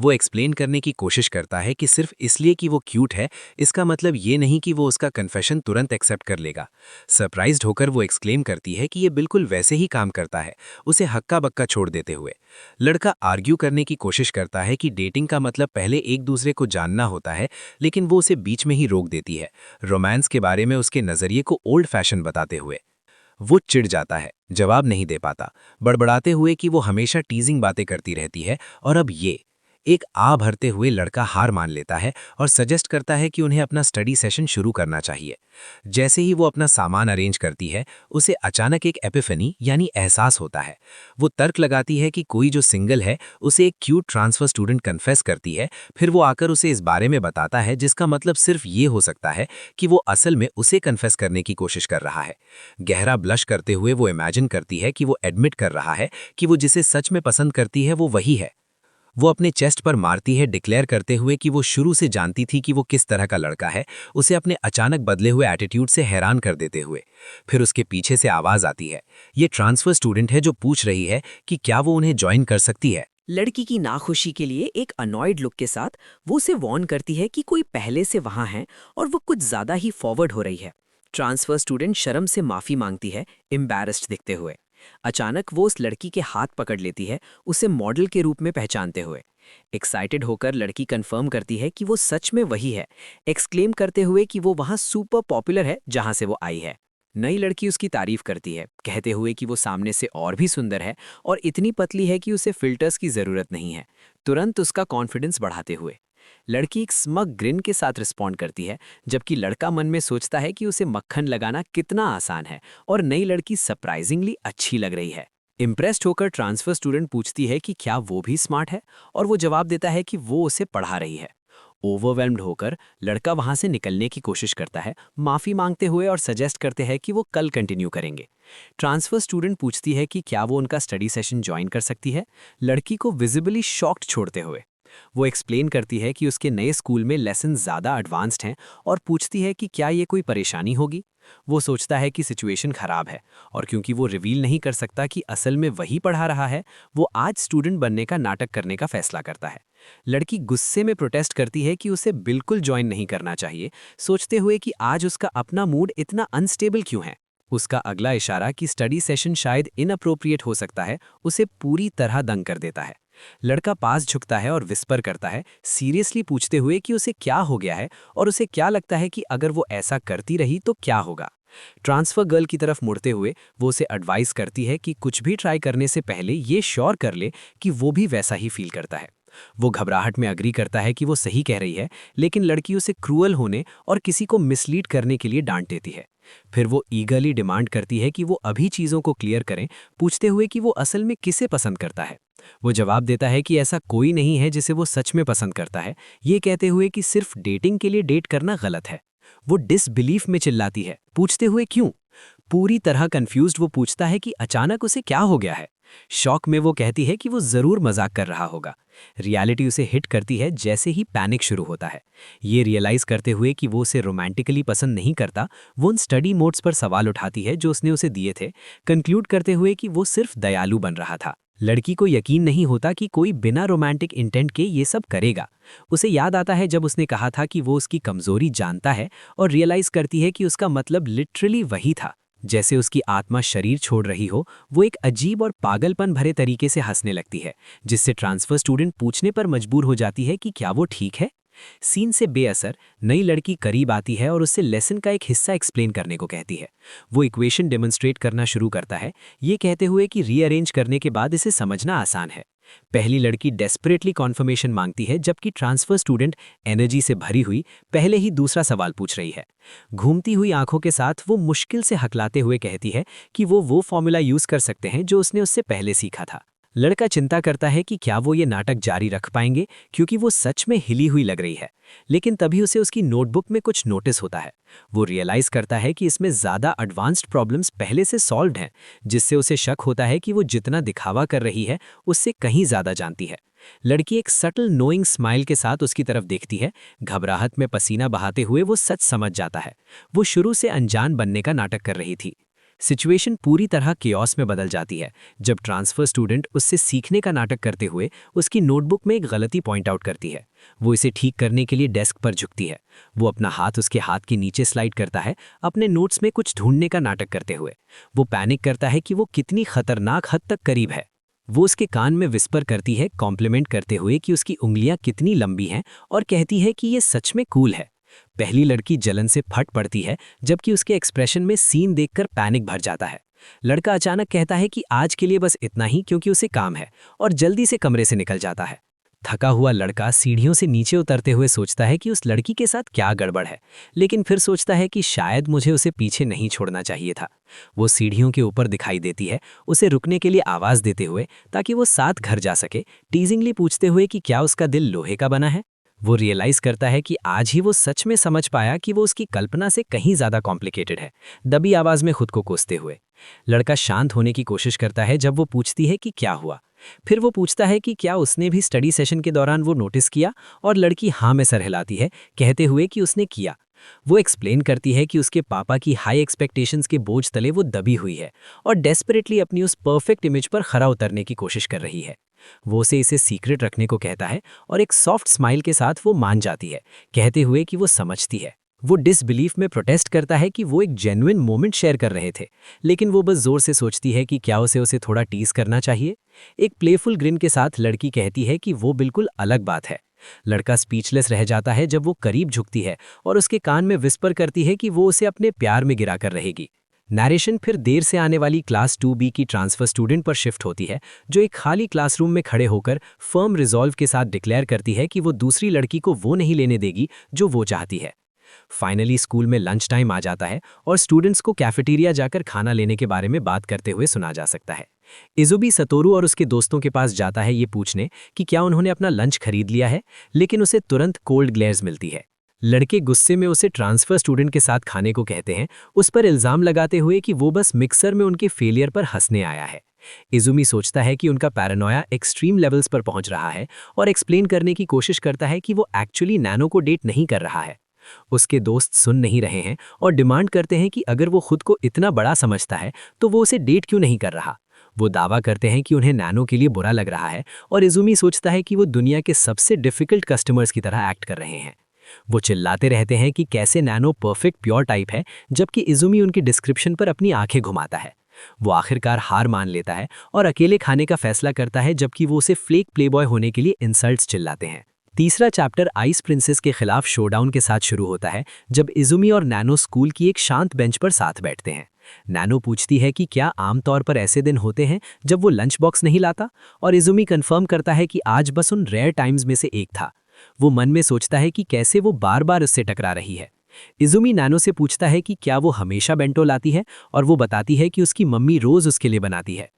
वो एक्सप्लेन करने की कोशिश करता है कि सिर्फ इसलिए कि वो क्यूट है, इसका मतलब ये नहीं कि वो उसका कन्फेशन तुरंत एक्सेप्ट कर लेगा। सरप्राइज्ड होकर वो एक्सक्लेम करती है कि ये बिल्कुल वैसे ही काम करता है, उसे हक्का बक्का छोड़ देते हुए। लड़का आर्ग्यू करने की कोशिश करता है कि डेटिंग का मतलब पहले एक दूसरे को जानना होता है, लेकिन वो उसे बीच में ही रोक देती है, रोमांस के बारे में उसके नजरिए को ओल्ड फैशन बताते हुए। वो चिढ़ जाता है, जवाब नहीं दे पाता, बड़बड़ाते हुए कि वो हमेशा टीजिंग बातें करती रहती है और अब ये। एक आ भरते हुए लड़का हार मान लेता है और सजेस्ट करता है कि उन्हें अपना स्टडी सेशन शुरू करना चाहिए। जैसे ही वो अपना सामान अरेंज करती है, उसे अचानक एक एपिफनी यानी एहसास होता है। वो तर्क लगाती है कि कोई जो सिंगल है उसे एक क्यूट ट्रांसफर स्टूडेंट कन्फेस करती है, फिर वो आकर उसे इस बारे में बताता है जिसका मतलब सिर्फ ये हो सकता है कि वो असल में उसे कन्फेस करने की कोशिश कर रहा है। गहरा ब्लश करते हुए वो इमेजिन करती है कि वो एडमिट कर रहा है कि वो जिसे सच में पसंद करती है वो वही है। वो अपने चेस्ट पर मारती है, डिक्लेयर करते हुए कि वो शुरू से जानती थी कि वो किस तरह का लड़का है, उसे अपने अचानक बदले हुए एटीट्यूड से हैरान कर देते हुए। फिर उसके पीछे से आवाज आती है, ये ट्रांसफर स्टूडेंट है जो पूछ रही है कि क्या वो उन्हें ज्वाइन कर सकती है। लड़की की नाखुशी के लिए एक अनॉयड लुक के साथ वो उसे वार्न करती है कि कोई पहले से वहां है और वो कुछ ज्यादा ही फॉरवर्ड हो रही है। ट्रांसफर स्टूडेंट शर्म से माफी मांगती है, एम्बैरेस्ड दिखते हुए। अचानक वो उस लड़की के हाथ पकड़ लेती है, उसे मॉडल के रूप में पहचानते हुए। एक्साइटेड होकर लड़की कंफर्म करती है कि वो सच में वही है, एक्सक्लेम करते हुए कि वो वहां सुपर पॉपुलर है जहां से वो आई है। नई लड़की उसकी तारीफ करती है, कहते हुए कि वो सामने से और भी सुंदर है और इतनी पतली है कि उसे फिल्टर्स की जरूरत नहीं है, तुरंत उसका कॉन्फिडेंस बढ़ाते हुए। लड़की एक स्मग ग्रिन के साथ रिस्पॉन्ड करती है, जबकि लड़का मन में सोचता है कि उसे मक्खन लगाना कितना आसान है और नई लड़की सरप्राइजिंगली अच्छी लग रही है। इम्प्रेस्ड होकर ट्रांसफर स्टूडेंट पूछती है कि क्या वो भी स्मार्ट है और वो जवाब देता है कि वो उसे पढ़ा रही है। ओवरवेल्म्ड होकर लड़का वहां से निकलने की कोशिश करता है, माफी मांगते हुए और सजेस्ट करते हैं कि वो कल कंटिन्यू करेंगे। ट्रांसफर स्टूडेंट पूछती है कि क्या वो उनका स्टडी सेशन ज्वाइन कर सकती है, लड़की को विजिबली शॉक्ड छोड़ते हुए। वो एक्सप्लेन करती है कि उसके नए स्कूल में लेसन ज़्यादा एडवांस्ड हैं और पूछती है कि क्या ये कोई परेशानी होगी। वो सोचता है कि सिचुएशन खराब है और क्योंकि वो रिवील नहीं कर सकता कि असल में वही पढ़ा रहा है, वो आज स्टूडेंट बनने का नाटक करने का फैसला करता है। लड़की गुस्से में प्रोटेस्ट करती है कि उसे बिल्कुल ज्वाइन नहीं करना चाहिए, सोचते हुए कि आज उसका अपना मूड इतना अनस्टेबल क्यों है। उसका अगला इशारा कि स्टडी सेशन शायद इनअप्रोप्रिएट हो सकता है, उसे पूरी तरह दंग कर देता है। लड़का पास झुकता है और विस्पर करता है, सीरियसली पूछते हुए कि उसे क्या हो गया है और उसे क्या लगता है कि अगर वो ऐसा करती रही तो क्या होगा। ट्रांसफर गर्ल की तरफ मुड़ते हुए वो उसे एडवाइस करती है कि कुछ भी ट्राई करने से पहले ये श्योर कर ले कि वो भी वैसा ही फील करता है। वो घबराहट में अग्री करता है कि वो सही कह रही है, लेकिन लड़की उसे क्रूअल होने और किसी को मिसलीड करने के लिए डांट देती है। फिर वो ईगरली डिमांड करती है कि वो अभी चीज़ों को क्लियर करें, पूछते हुए कि वो असल में किसे पसंद करता है। वो जवाब देता है कि ऐसा कोई नहीं है जिसे वो सच में पसंद करता है, ये कहते हुए कि सिर्फ डेटिंग के लिए डेट करना गलत है। वो डिसबिलीफ में चिल्लाती है, पूछते हुए क्यों। पूरी तरह कंफ्यूज्ड वो पूछता है कि अचानक उसे क्या हो गया है। शॉक में वो कहती है कि वो जरूर मजाक कर रहा होगा। रियलिटी उसे हिट करती है जैसे ही पैनिक शुरू होता है। ये रियलाइज करते हुए कि वो उसे रोमांटिकली पसंद नहीं करता, वो उन स्टडी मोड्स पर सवाल उठाती है जो उसने उसे दिए थे, कंक्लूड करते हुए कि वो सिर्फ दयालु बन रहा था। लड़की को यकीन नहीं होता कि कोई बिना रोमांटिक इंटेंट के ये सब करेगा। उसे याद आता है जब उसने कहा था कि वो उसकी कमजोरी जानता है और रियलाइज करती है कि उसका मतलब लिटरली वही था। जैसे उसकी आत्मा शरीर छोड़ रही हो, वो एक अजीब और पागलपन भरे तरीके से हंसने लगती है, जिससे ट्रांसफर स्टूडेंट पूछने पर मजबूर हो जाती है कि क्या वो ठीक है। सीन से बेअसर नई लड़की करीब आती है और उससे लेसन का एक हिस्सा एक्सप्लेन करने को कहती है। वो इक्वेशन डेमोन्स्ट्रेट करना शुरू करता है, ये कहते हुए कि रीअरेंज करने के बाद इसे समझना आसान है। पहली लड़की डेस्परेटली कॉन्फर्मेशन मांगती है, जबकि ट्रांसफर स्टूडेंट एनर्जी से भरी हुई पहले ही दूसरा सवाल पूछ रही है। घूमती हुई आंखों के साथ वो मुश्किल से हकलाते हुए कहती है कि वो फॉर्मूला यूज कर सकते हैं जो उसने उससे पहले सीखा था। लड़का चिंता करता है कि क्या वो ये नाटक जारी रख पाएंगे, क्योंकि वो सच में हिली हुई लग रही है। लेकिन तभी उसे उसकी नोटबुक में कुछ नोटिस होता है। वो रियलाइज करता है कि इसमें ज़्यादा एडवांस्ड प्रॉब्लम्स पहले से सॉल्व्ड हैं, जिससे उसे शक होता है कि वो जितना दिखावा कर रही है उससे कहीं ज़्यादा जानती है। लड़की एक सटल नोइंग स्माइल के साथ उसकी तरफ देखती है। घबराहट में पसीना बहाते हुए वो सच समझ जाता है। वो शुरू से अनजान बनने का नाटक कर रही थी। सिचुएशन पूरी तरह केओस में बदल जाती है जब ट्रांसफर स्टूडेंट उससे सीखने का नाटक करते हुए उसकी नोटबुक में एक गलती पॉइंट आउट करती है। वो इसे ठीक करने के लिए डेस्क पर झुकती है। वो अपना हाथ उसके हाथ के नीचे स्लाइड करता है, अपने नोट्स में कुछ ढूंढने का नाटक करते हुए। वो पैनिक करता है कि वो कितनी खतरनाक हद तक करीब है। वो उसके कान में विस्पर करती है, कॉम्प्लीमेंट करते हुए कि उसकी उंगलियां कितनी लंबी हैं, और कहती है कि ये सच में कूल है। पहली लड़की जलन से फट पड़ती है, जबकि उसके एक्सप्रेशन में सीन देखकर पैनिक भर जाता है। लड़का अचानक कहता है कि आज के लिए बस इतना ही, क्योंकि उसे काम है, और जल्दी से कमरे से निकल जाता है। थका हुआ लड़का सीढ़ियों से नीचे उतरते हुए सोचता है कि उस लड़की के साथ क्या गड़बड़ है, लेकिन फिर सोचता है कि शायद मुझे उसे पीछे नहीं छोड़ना चाहिए था। वो सीढ़ियों के ऊपर दिखाई देती है, उसे रुकने के लिए आवाज़ देते हुए ताकि वो साथ घर जा सके, टीजिंगली पूछते हुए कि क्या उसका दिल लोहे का बना है। वो रियलाइज करता है कि आज ही वो सच में समझ पाया कि वो उसकी कल्पना से कहीं ज़्यादा कॉम्प्लिकेटेड है, दबी आवाज़ में खुद को कोसते हुए। लड़का शांत होने की कोशिश करता है जब वो पूछती है कि क्या हुआ। फिर वो पूछता है कि क्या उसने भी स्टडी सेशन के दौरान वो नोटिस किया, और लड़की हाँ में सर हिलाती है, कहते हुए कि उसने किया। वो एक्सप्लेन करती है कि उसके पापा की हाई एक्सपेक्टेशंस के बोझ तले वो दबी हुई है और डेस्परेटली अपनी उस परफेक्ट इमेज पर खरा उतरने की कोशिश कर रही है। वो उसे इसे सीक्रेट रखने को कहता है, और एक सॉफ्ट स्माइल के साथ वो मान जाती है, कहते हुए कि वो समझती है। वो डिसबिलीफ में प्रोटेस्ट करता है कि वो एक जेन्युइन मोमेंट शेयर कर रहे थे, लेकिन वो बस जोर से सोचती है कि क्या उसे थोड़ा टीज करना चाहिए। एक प्लेफुल ग्रिन के साथ लड़की कहती है कि वो बिल्कुल अलग बात है। लड़का स्पीचलेस रह जाता है जब वो करीब झुकती है और उसके कान में विस्पर करती है कि वो उसे अपने प्यार में गिरा कर रहेगी। नैरेशन फिर देर से आने वाली क्लास 2B की ट्रांसफर स्टूडेंट पर शिफ्ट होती है, जो एक खाली क्लासरूम में खड़े होकर फर्म रिजॉल्व के साथ डिक्लेयर करती है कि वो दूसरी लड़की को वो नहीं लेने देगी जो वो चाहती है। फाइनली स्कूल में लंच टाइम आ जाता है और स्टूडेंट्स को कैफेटेरिया जाकर खाना लेने के बारे में बात करते हुए सुना जा सकता है। इजुबी सतोरू और उसके दोस्तों के पास जाता है ये पूछने कि क्या उन्होंने अपना लंच खरीद लिया है, लेकिन उसे तुरंत कोल्ड ग्लेयर्स मिलती है। लड़के गुस्से में उसे ट्रांसफर स्टूडेंट के साथ खाने को कहते हैं, उस पर इल्जाम लगाते हुए कि वो बस मिक्सर में उनके फेलियर पर हंसने आया है। इजुमी सोचता है कि उनका पैरानोया एक्सट्रीम लेवल्स पर पहुंच रहा है और एक्सप्लेन करने की कोशिश करता है कि वो एक्चुअली नैनो को डेट नहीं कर रहा है। उसके दोस्त सुन नहीं रहे हैं और डिमांड करते हैं कि अगर वो खुद को इतना बड़ा समझता है तो वो उसे डेट क्यों नहीं कर रहा। वो दावा करते हैं कि उन्हें नैनो के लिए बुरा लग रहा है, और इजुमी सोचता है कि वो दुनिया के सबसे डिफिकल्ट कस्टमर्स की तरह एक्ट कर रहे हैं। वो चिल्लाते रहते हैं कि कैसे नैनो परफेक्ट प्योर टाइप है, जबकि इजुमी उनकी डिस्क्रिप्शन पर अपनी आंखें घुमाता है। वो आखिरकार हार मान लेता है और अकेले खाने का फैसला करता है, जबकि वो उसे फ्लेक प्लेबॉय होने के लिए इंसल्ट्स चिल्लाते हैं। तीसरा चैप्टर आइस प्रिंसेस के खिलाफ शोडाउन के साथ शुरू होता है, जब इजुमी और नैनो स्कूल की एक शांत बेंच पर साथ बैठते हैं। नैनो पूछती है कि क्या आमतौर पर ऐसे दिन होते हैं जब वो लंच बॉक्स नहीं लाता, और इजुमी कंफर्म करता है कि आज बस उन रेयर टाइम्स में से एक था। वो मन में सोचता है कि कैसे वो बार बार उससे टकरा रही है। इजुमी नैनो से पूछता है कि क्या वो हमेशा बेंटो लाती है, और वो बताती है कि उसकी मम्मी रोज उसके लिए बनाती है।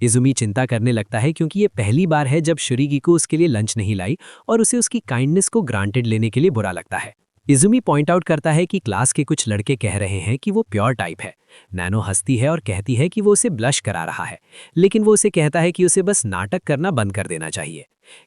इजुमी चिंता करने लगता है क्योंकि ये पहली बार है जब शुरीगिको उसके लिए लंच नहीं लाई, और उसे उसकी काइंडनेस को ग्रांटेड लेने के लिए बुरा लगता है। इजुमी पॉइंट आउट करता है कि क्लास के कुछ लड़के कह रहे हैं कि वो प्योर टाइप है। नैनो हंसती है और कहती है कि वो उसे ब्लश करा रहा है, लेकिन वो उसे कहता है कि उसे बस नाटक करना बंद कर देना चाहिए।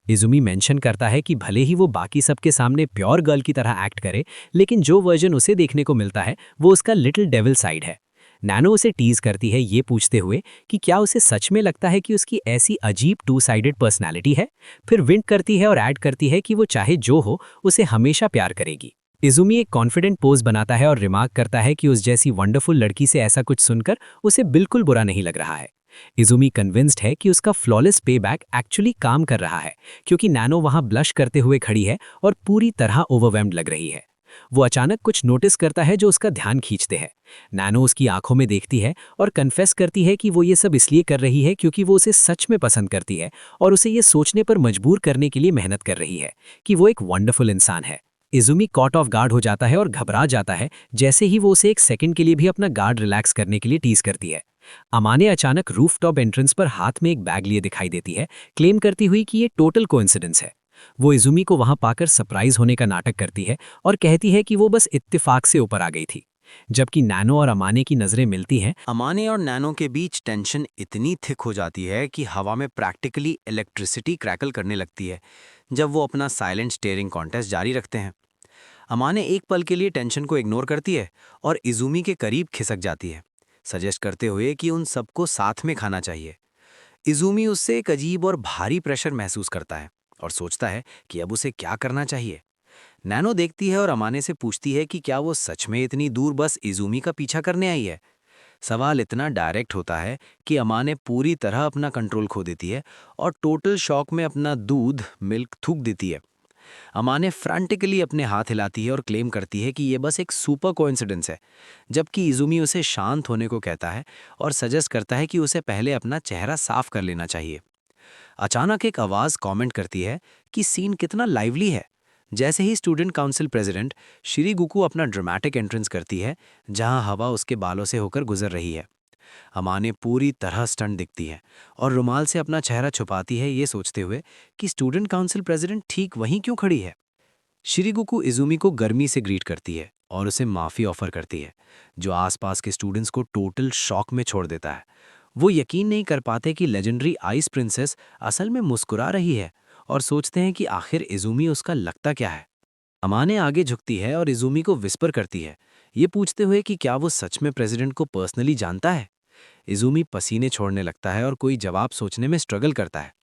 इजुमी मेंशन करता है कि भले ही वो बाकी सबके सामने प्योर गर्ल की तरह एक्ट करे, लेकिन जो वर्जन उसे देखने को मिलता है वो उसका लिटिल डेविल साइड है। नैनो उसे टीज करती है ये पूछते हुए कि क्या उसे सच में लगता है कि उसकी ऐसी अजीब टू साइडेड पर्सनैलिटी है। फिर विंक करती है और ऐड करती है कि वो चाहे जो हो उसे हमेशा प्यार करेगी। इजुमी एक कॉन्फिडेंट पोज बनाता है और रिमार्क करता है कि उस जैसी वंडरफुल लड़की से ऐसा कुछ सुनकर उसे बिल्कुल बुरा नहीं लग रहा है। इजुमी कन्विंस्ड है कि उसका फ्लॉलेस पेबैक एक्चुअली काम कर रहा है, क्योंकि नैनो वहां ब्लश करते हुए खड़ी है और पूरी तरह ओवरवेल्म्ड लग रही है। वो अचानक कुछ नोटिस करता है जो उसका ध्यान खींचते हैं। नैनो उसकी आंखों में देखती है और कन्फेस करती है कि वो ये सब इसलिए कर रही है क्योंकि वो उसे सच में पसंद करती है और उसे ये सोचने पर मजबूर करने के लिए मेहनत कर रही है कि वो एक वंडरफुल इंसान है। इजुमी कॉट ऑफ गार्ड हो जाता है और घबरा जाता है जैसे ही वो उसे एक सेकंड के लिए भी अपना गार्ड रिलैक्स करने के लिए टीज करती है। अमाने अचानक रूफटॉप एंट्रेंस पर हाथ में एक बैग लिए दिखाई देती है, क्लेम करती हुई कि ये टोटल कोइंसिडेंस है। वो इजुमी को वहां पाकर सरप्राइज होने का नाटक करती है और कहती है कि वो बस इत्तेफाक से ऊपर आ गई थी। जबकि नैनो और अमाने की नजरें मिलती हैं। अमाने और नैनो के बीच टेंशन इतनी थिक हो जाती है कि हवा में प्रैक्टिकली इलेक्ट्रिसिटी क्रैकल करने लगती है जब वो अपना साइलेंट स्टीयरिंग कॉन्टेस्ट जारी रखते हैं। अमाने एक पल के लिए टेंशन को इग्नोर करती है और इजुमी के करीब खिसक जाती है, सजेस्ट करते हुए कि उन सबको साथ में खाना चाहिए। इजुमी उससे एक अजीब और भारी प्रेशर महसूस करता है और सोचता है कि अब उसे क्या करना चाहिए। नैनो देखती है और अमाने से पूछती है कि क्या वो सच में इतनी दूर बस इजुमी का पीछा करने आई है। सवाल इतना डायरेक्ट होता है कि अमाने पूरी तरह अपना कंट्रोल खो देती है और टोटल शॉक में अपना दूध मिल्क थूक देती है। अमाने फ्रैंटिकली अपने हाथ हिलाती है और क्लेम करती है कि ये बस एक सुपर कोइंसिडेंस है, जबकि इजुमी उसे शांत होने को कहता है और सजेस्ट करता है कि उसे पहले अपना चेहरा साफ कर लेना चाहिए। अचानक एक आवाज़ कमेंट करती है कि सीन कितना लाइवली है। जैसे ही स्टूडेंट काउंसिल प्रेसिडेंट शिरीगुकू अपना ड्रामेटिक एंट्रेंस करती है, जहां हवा उसके बालों से होकर गुजर रही है। अमाने पूरी तरह स्टंट दिखती है और रुमाल से अपना चेहरा छुपाती है, ये सोचते हुए कि स्टूडेंट काउंसिल प्रेसिडेंट ठीक वहीं क्यों खड़ी है। शिरीगुकू इजुमी को गर्मी से ग्रीट करती है और उसे माफ़ी ऑफर करती है, जो आसपास के स्टूडेंट्स को टोटल शॉक में छोड़ देता है। वो यकीन नहीं कर पाते कि लेजेंडरी आइस प्रिंसेस असल में मुस्कुरा रही है और सोचते हैं कि आखिर इजुमी उसका लगता क्या है। अमाने आगे झुकती है और इजुमी को विस्पर करती है, ये पूछते हुए कि क्या वो सच में प्रेसिडेंट को पर्सनली जानता है। इजुमी पसीने छोड़ने लगता है और कोई जवाब सोचने में स्ट्रगल करता है।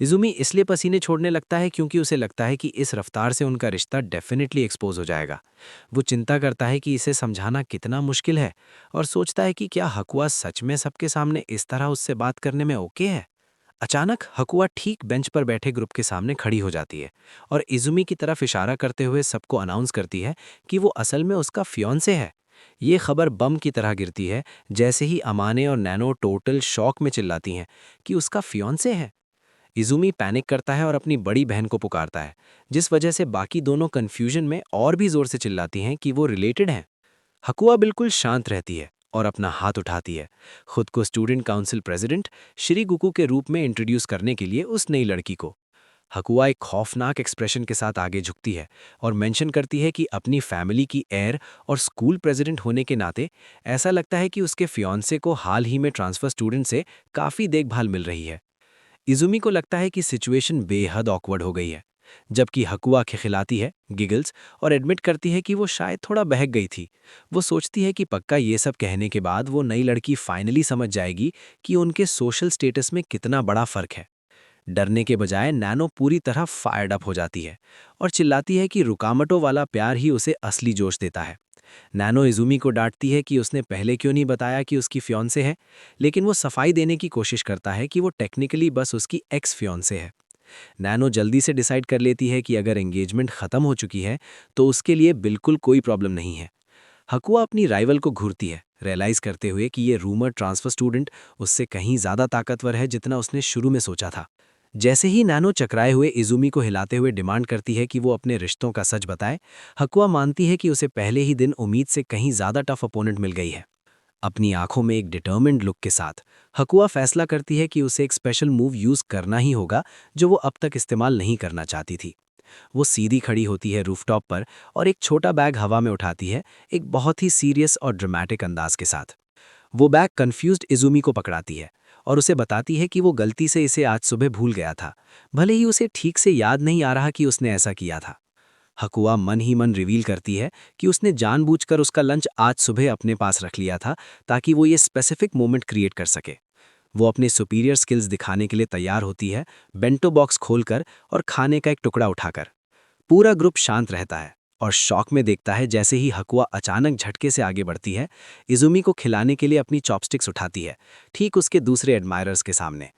इजुमी इसलिए पसीने छोड़ने लगता है क्योंकि उसे लगता है कि इस रफ्तार से उनका रिश्ता डेफिनेटली एक्सपोज हो जाएगा। वो चिंता करता है कि इसे समझाना कितना मुश्किल है और सोचता है कि क्या हकुआ सच में सबके सामने इस तरह उससे बात करने में ओके है। अचानक हकुआ ठीक बेंच पर बैठे ग्रुप के सामने खड़ी हो जाती है और इजुमी की तरफ इशारा करते हुए सबको अनाउंस करती है कि वो असल में उसका फियांसे है। ये खबर बम की तरह गिरती है जैसे ही अमाने और नैनो टोटल शॉक में चिल्लाती हैं कि उसका फियांसे है। इजुमी पैनिक करता है और अपनी बड़ी बहन को पुकारता है, जिस वजह से बाकी दोनों कन्फ्यूजन में और भी जोर से चिल्लाती हैं कि वो रिलेटेड हैं। हकुआ बिल्कुल शांत रहती है और अपना हाथ उठाती है, खुद को स्टूडेंट काउंसिल प्रेसिडेंट शिरीगुकू के रूप में इंट्रोड्यूस करने के लिए उस नई लड़की को। हकुआ एक खौफनाक एक्सप्रेशन के साथ आगे झुकती है और मेंशन करती है कि अपनी फैमिली की एयर और स्कूल प्रेसिडेंट होने के नाते ऐसा लगता है कि उसके फियांसे को हाल ही में ट्रांसफर स्टूडेंट से काफ़ी देखभाल मिल रही है। इजुमी को लगता है कि सिचुएशन बेहद ऑकवर्ड हो गई है, जबकि हकुआ खिखिलाती है, गिगल्स, और एडमिट करती है कि वो शायद थोड़ा बहक गई थी। वो सोचती है कि पक्का ये सब कहने के बाद वो नई लड़की फाइनली समझ जाएगी कि उनके सोशल स्टेटस में कितना बड़ा फर्क है। डरने के बजाय नैनो पूरी तरह फायर्ड अप हो जाती है और चिल्लाती है कि रुकावटों वाला प्यार ही उसे असली जोश देता है। नैनो इजुमी को डांटती है कि उसने पहले क्यों नहीं बताया कि उसकी फियांसे है, लेकिन वो सफाई देने की कोशिश करता है कि वो टेक्निकली बस उसकी एक्स फियांसे है। नैनो जल्दी से डिसाइड कर लेती है कि अगर एंगेजमेंट खत्म हो चुकी है तो उसके लिए बिल्कुल कोई प्रॉब्लम नहीं है। हकुआ अपनी राइवल को घूरती है, रियलाइज करते हुए कि ये रूमर ट्रांसफर स्टूडेंट उससे कहीं ज़्यादा ताकतवर है जितना उसने शुरू में सोचा था। जैसे ही नैनो चकराए हुए इजुमी को हिलाते हुए डिमांड करती है कि वो अपने रिश्तों का सच बताए, हकुआ मानती है कि उसे पहले ही दिन उम्मीद से कहीं ज़्यादा टफ अपोनेंट मिल गई है। अपनी आंखों में एक डिटर्मिन्ड लुक के साथ हकुआ फैसला करती है कि उसे एक स्पेशल मूव यूज़ करना ही होगा जो वो अब तक इस्तेमाल नहीं करना चाहती थी। वो सीधी खड़ी होती है रूफटॉप पर और एक छोटा बैग हवा में उठाती है, एक बहुत ही सीरियस और ड्रामेटिक अंदाज के साथ। वो बैग कंफ्यूज्ड इजुमी को पकड़ाती है और उसे बताती है कि वो गलती से इसे आज सुबह भूल गया था, भले ही उसे ठीक से याद नहीं आ रहा कि उसने ऐसा किया था। हकुआ मन ही मन रिवील करती है कि उसने जानबूझकर उसका लंच आज सुबह अपने पास रख लिया था ताकि वो ये स्पेसिफिक मोमेंट क्रिएट कर सके। वो अपने सुपीरियर स्किल्स दिखाने के लिए तैयार होती है, बेंटो बॉक्स खोलकर और खाने का एक टुकड़ा उठाकर। पूरा ग्रुप शांत रहता है और शॉक में देखता है जैसे ही हकुआ अचानक झटके से आगे बढ़ती है, इजुमी को खिलाने के लिए अपनी चॉपस्टिक्स उठाती है, ठीक उसके दूसरे एडमायरर्स के सामने।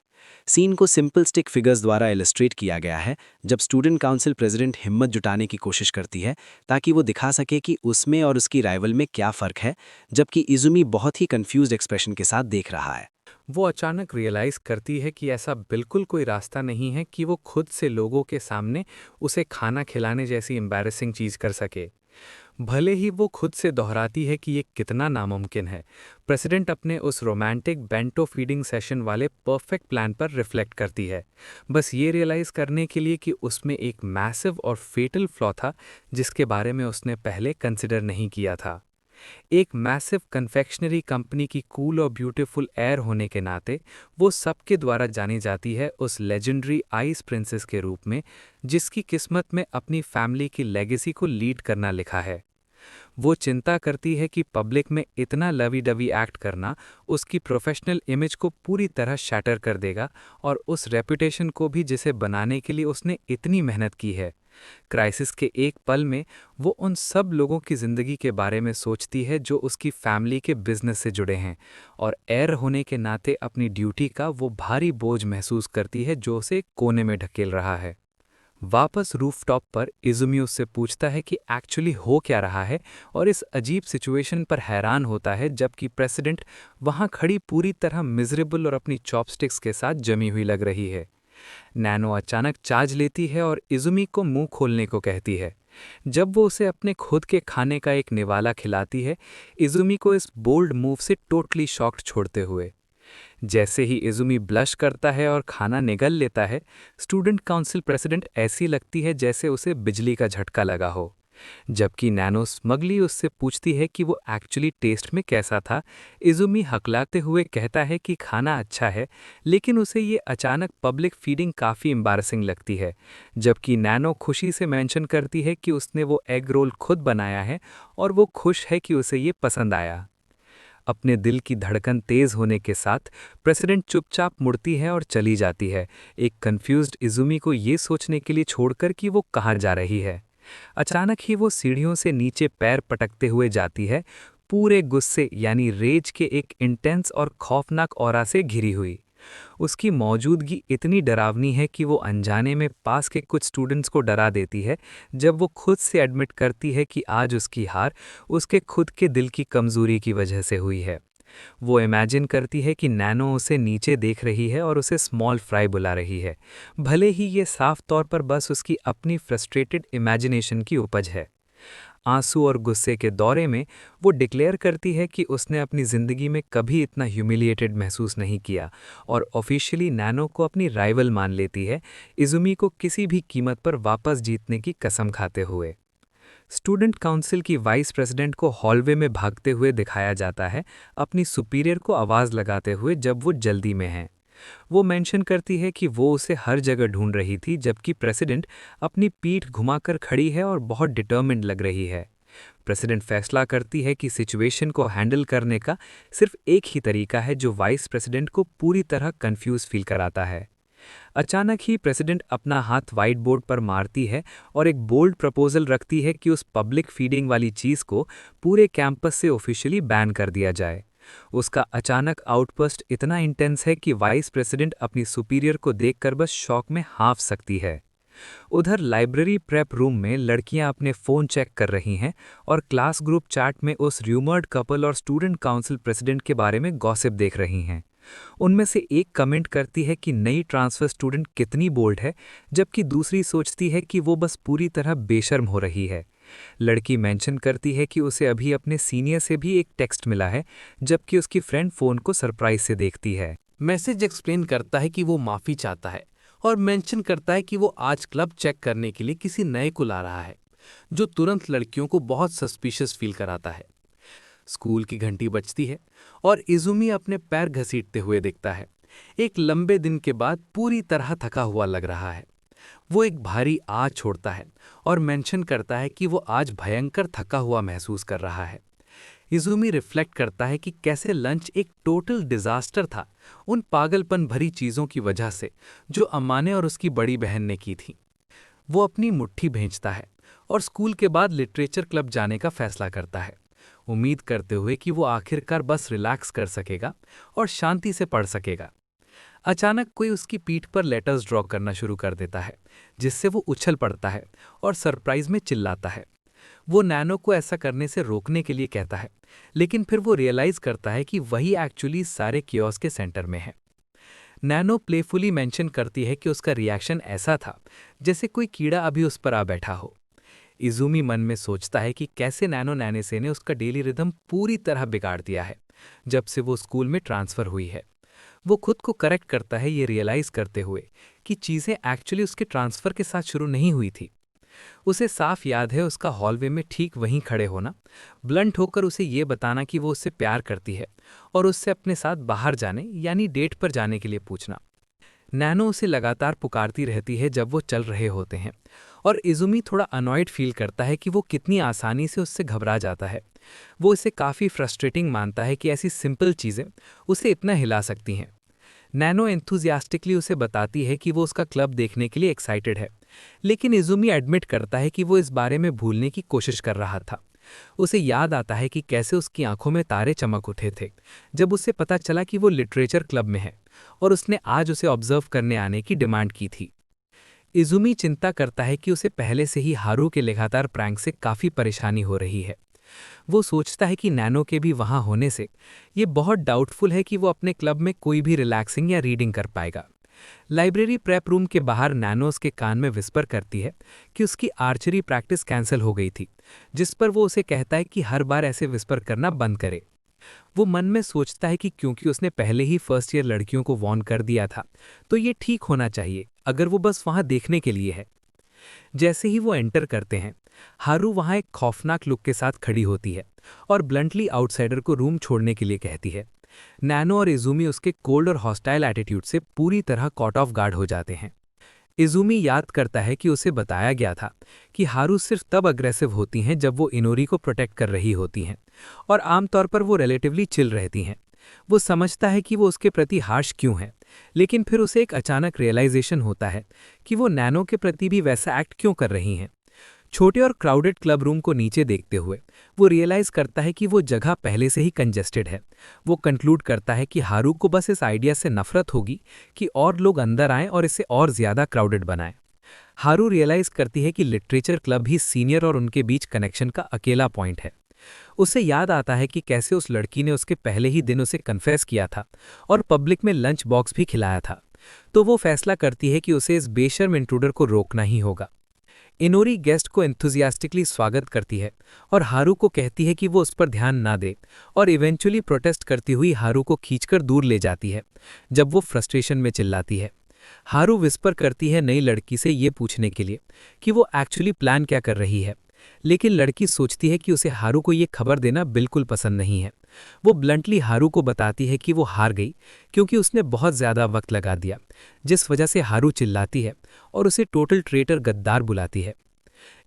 सीन को सिंपल स्टिक फिगर्स द्वारा इलस्ट्रेट किया गया है, जब स्टूडेंट काउंसिल प्रेसिडेंट हिम्मत जुटाने की कोशिश करती है ताकि वो दिखा सके कि उसमें और उसकी राइवल में क्या फ़र्क है, जबकि इजुमी बहुत ही कंफ्यूज्ड एक्सप्रेशन के साथ देख रहा है। वो अचानक रियलाइज़ करती है कि ऐसा बिल्कुल कोई रास्ता नहीं है कि वो खुद से लोगों के सामने उसे खाना खिलाने जैसी एम्बैरेसिंग चीज़ कर सके। भले ही वो खुद से दोहराती है कि ये कितना नामुमकिन है, प्रेसिडेंट अपने उस रोमांटिक बेंटो फीडिंग सेशन वाले परफेक्ट प्लान पर रिफ्लेक्ट करती है, बस ये रियलाइज़ करने के लिए कि उसमें एक मैसिव और फेटल फ्लॉ था जिसके बारे में उसने पहले कंसिडर नहीं किया था। एक मैसिव कन्फेक्शनरी कंपनी की कूल और ब्यूटीफुल एयर होने के नाते वो सबके द्वारा जानी जाती है उस लेजेंडरी आइस प्रिंसेस के रूप में जिसकी किस्मत में अपनी फैमिली की लेगेसी को लीड करना लिखा है। वो चिंता करती है कि पब्लिक में इतना लवी डवी एक्ट करना उसकी प्रोफेशनल इमेज को पूरी तरह शैटर कर देगा और उस रेपुटेशन को भी जिसे बनाने के लिए उसने इतनी मेहनत की है। क्राइसिस के एक पल में वो उन सब लोगों की ज़िंदगी के बारे में सोचती है जो उसकी फैमिली के बिजनेस से जुड़े हैं और एयर होने के नाते अपनी ड्यूटी का वो भारी बोझ महसूस करती है जो उसे कोने में ढकेल रहा है। वापस रूफटॉप पर इजुमी उससे पूछता है कि एक्चुअली हो क्या रहा है और इस अजीब सिचुएशन पर हैरान होता है जबकि प्रेसिडेंट वहाँ खड़ी पूरी तरह मिजरेबल और अपनी चॉपस्टिक्स के साथ जमी हुई लग रही है। नैनो अचानक चार्ज लेती है और इजुमी को मुंह खोलने को कहती है। जब वो उसे अपने खुद के खाने का एक निवाला खिलाती है, इजुमी को इस बोल्ड मूव से टोटली शॉक्ड छोड़ते हुए। जैसे ही इजुमी ब्लश करता है और खाना निगल लेता है, स्टूडेंट काउंसिल प्रेसिडेंट ऐसी लगती है जैसे उसे बिजली का झटका लगा हो। जबकि नैनो स्मगली उससे पूछती है कि वो एक्चुअली टेस्ट में कैसा था, इजुमी हकलाते हुए कहता है कि खाना अच्छा है, लेकिन उसे ये अचानक पब्लिक फीडिंग काफ़ी एम्बारसिंग लगती है। जबकि नैनो खुशी से मेंशन करती है कि उसने वो एग रोल खुद बनाया है और वो खुश है कि उसे ये पसंद आया। अपने दिल की धड़कन तेज होने के साथ प्रेसिडेंट चुपचाप मुड़ती है और चली जाती है, एक कंफ्यूज्ड इजुमी को ये सोचने के लिए छोड़कर कि वो कहाँ जा रही है। अचानक ही वो सीढ़ियों से नीचे पैर पटकते हुए जाती है, पूरे गुस्से यानी रेज के एक इंटेंस और खौफनाक ऑरा से घिरी हुई। उसकी मौजूदगी इतनी डरावनी है कि वो अनजाने में पास के कुछ स्टूडेंट्स को डरा देती है जब वो खुद से एडमिट करती है कि आज उसकी हार उसके खुद के दिल की कमज़ोरी की वजह से हुई है। वो इमेजिन करती है कि नैनो उसे नीचे देख रही है और उसे स्मॉल फ्राई बुला रही है, भले ही ये साफ तौर पर बस उसकी अपनी फ्रस्ट्रेटेड इमेजिनेशन की उपज है। आंसू और गुस्से के दौरे में वो डिक्लेयर करती है कि उसने अपनी ज़िंदगी में कभी इतना ह्यूमिलिएटेड महसूस नहीं किया और ऑफिशियली नैनो को अपनी राइवल मान लेती है, इजुमी को किसी भी कीमत पर वापस जीतने की कसम खाते हुए। स्टूडेंट काउंसिल की वाइस प्रेसिडेंट को हॉलवे में भागते हुए दिखाया जाता है, अपनी सुपीरियर को आवाज़ लगाते हुए जब वो जल्दी में हैं। वो मेंशन करती है कि वो उसे हर जगह ढूंढ रही थी जबकि प्रेसिडेंट अपनी पीठ घुमाकर खड़ी है और बहुत डिटर्मिन्ड लग रही है। प्रेसिडेंट फैसला करती है कि सिचुएशन को हैंडल करने का सिर्फ एक ही तरीका है जो वाइस प्रेसिडेंट को पूरी तरह कंफ्यूज फील कराता है। अचानक ही प्रेसिडेंट अपना हाथ व्हाइट बोर्ड पर मारती है और एक बोल्ड प्रपोजल रखती है कि उस पब्लिक फीडिंग वाली चीज़ को पूरे कैंपस से ऑफिशियली बैन कर दिया जाए। उसका अचानक आउटबर्स्ट इतना इंटेंस है कि वाइस प्रेसिडेंट अपनी सुपीरियर को देखकर बस शॉक में हाँफ सकती है। उधर लाइब्रेरी प्रेप रूम में लड़कियां अपने फ़ोन चेक कर रही हैं और क्लास ग्रुप चैट में उस र्यूमर्ड कपल और स्टूडेंट काउंसिल प्रेसिडेंट के बारे में गॉसिप देख रही हैं। उनमें से एक कमेंट करती है कि नई ट्रांसफर स्टूडेंट कितनी बोल्ड है, जबकि दूसरी सोचती है कि वो बस पूरी तरह बेशर्म हो रही है। लड़की मेंशन करती है कि उसे अभी अपने सीनियर से भी एक टेक्स्ट मिला है, जबकि उसकी फ्रेंड फ़ोन को सरप्राइज से देखती है। मैसेज एक्सप्लेन करता है कि वो माफ़ी चाहता है और मेंशन करता है कि वो आज क्लब चेक करने के लिए किसी नए को ला रहा है, जो तुरंत लड़कियों को बहुत सस्पिशियस फील कराता है। स्कूल की घंटी बजती है और इजुमी अपने पैर घसीटते हुए दिखता है। एक लंबे दिन के बाद पूरी तरह थका हुआ लग रहा है। वो एक भारी आह छोड़ता है और मेंशन करता है कि वो आज भयंकर थका हुआ महसूस कर रहा है। इजुमी रिफ्लेक्ट करता है कि कैसे लंच एक टोटल डिजास्टर था उन पागलपन भरी चीज़ों की वजह से जो अम्मा ने और उसकी बड़ी बहन ने की थी। वो अपनी मुट्ठी भेंचता है और स्कूल के बाद लिटरेचर क्लब जाने का फैसला करता है, उम्मीद करते हुए कि वो आखिरकार बस रिलैक्स कर सकेगा और शांति से पढ़ सकेगा। अचानक कोई उसकी पीठ पर लेटर्स ड्रॉ करना शुरू कर देता है, जिससे वो उछल पड़ता है और सरप्राइज में चिल्लाता है। वो नैनो को ऐसा करने से रोकने के लिए कहता है, लेकिन फिर वो रियलाइज करता है कि वही एक्चुअली सारे कियोस्क के सेंटर में है। नैनो प्लेफुली मेंशन करती है कि उसका रिएक्शन ऐसा था जैसे कोई कीड़ा अभी उस पर आ बैठा हो। इज़ुमी मन में सोचता है कि कैसे नैनो नैनेसे ने उसका डेली रिदम पूरी तरह बिगाड़ दिया है जब से वो स्कूल में ट्रांसफ़र हुई है। वो खुद को करेक्ट करता है, ये रियलाइज़ करते हुए कि चीज़ें एक्चुअली उसके ट्रांसफ़र के साथ शुरू नहीं हुई थी। उसे साफ याद है उसका हॉलवे में ठीक वहीं खड़े होना, ब्लंट होकर उसे ये बताना कि वो उससे प्यार करती है और उससे अपने साथ बाहर जाने यानी डेट पर जाने के लिए पूछना। नैनो उसे लगातार पुकारती रहती है जब वो चल रहे होते हैं, और इज़ुमी थोड़ा अनॉयड फील करता है कि वो कितनी आसानी से उससे घबरा जाता है। वो इसे काफ़ी फ्रस्ट्रेटिंग मानता है कि ऐसी सिंपल चीज़ें उसे इतना हिला सकती हैं। नैनो एंथुजियास्टिकली उसे बताती है कि वो उसका क्लब देखने के लिए एक्साइटेड है, लेकिन इज़ुमी एडमिट करता है कि वो इस बारे में भूलने की कोशिश कर रहा था। उसे याद आता है कि कैसे उसकी आंखों में तारे चमक उठे थे जब उसे पता चला कि वो लिटरेचर क्लब में है और उसने आज उसे ऑब्जर्व करने आने की डिमांड की थी। इज़ुमी चिंता करता है कि उसे पहले से ही हारू के लगातार प्रैंक से काफ़ी परेशानी हो रही है। वो सोचता है कि नैनो के भी वहाँ होने से ये बहुत डाउटफुल है कि वो अपने क्लब में कोई भी रिलैक्सिंग या रीडिंग कर पाएगा। लाइब्रेरी प्रेप रूम के बाहर नैनो उसके कान में विस्पर करती है कि उसकी आर्चरी प्रैक्टिस कैंसिल हो गई थी, जिस पर वो उसे कहता है कि हर बार ऐसे विस्पर करना बंद करे। वो मन में सोचता है कि क्योंकि उसने पहले ही फर्स्ट ईयर लड़कियों को वार्न कर दिया था, तो ये ठीक होना चाहिए अगर वो बस वहाँ देखने के लिए है। जैसे ही वो एंटर करते हैं, हारू वहाँ एक खौफनाक लुक के साथ खड़ी होती है और ब्लंटली आउटसाइडर को रूम छोड़ने के लिए कहती है। नैनो और इज़ुमी उसके कोल्ड और हॉस्टाइल एटीट्यूड से पूरी तरह कॉट ऑफ गार्ड हो जाते हैं। इज़ुमी याद करता है कि उसे बताया गया था कि हारू सिर्फ तब अग्रेसिव होती हैं जब वो इनोरी को प्रोटेक्ट कर रही होती हैं, और आमतौर पर वो रिलेटिवली चिल रहती हैं। वो समझता है कि वो उसके प्रति हार्श क्यों है, लेकिन फिर उसे एक अचानक रियलाइजेशन होता है कि वो नैनो के प्रति भी वैसा एक्ट क्यों कर रही हैं। छोटे और क्राउडेड क्लब रूम को नीचे देखते हुए वो रियलाइज करता है कि वो जगह पहले से ही कंजेस्टेड है। वो कंक्लूड करता है कि हारू को बस इस आइडिया से नफरत होगी कि और लोग अंदर आएं और इसे और ज़्यादा क्राउडेड बनाएं। हारू रियलाइज करती है कि लिटरेचर क्लब ही सीनियर और उनके बीच कनेक्शन का अकेला पॉइंट है। उसे याद आता है कि कैसे उस लड़की ने उसके पहले ही दिन उसे कन्फेस किया था और पब्लिक में लंच बॉक्स भी खिलाया था, तो वो फैसला करती है कि उसे इस बेशर्म इंट्रूडर को रोकना ही होगा। इनोरी गेस्ट को एंथुजियास्टिकली स्वागत करती है और हारू को कहती है कि वो उस पर ध्यान ना दे, और इवेंचुअली प्रोटेस्ट करती हुई हारू को खींचकर दूर ले जाती है जब वो फ्रस्ट्रेशन में चिल्लाती है। हारू विस्पर करती है नई लड़की से ये पूछने के लिए कि वो एक्चुअली प्लान क्या कर रही है, लेकिन लड़की सोचती है कि उसे हारू को ये खबर देना बिल्कुल पसंद नहीं है। वो ब्लंटली हारू को बताती है कि वो हार गई क्योंकि उसने बहुत ज़्यादा वक्त लगा दिया, जिस वजह से हारू चिल्लाती है और उसे टोटल ट्रेटर गद्दार बुलाती है।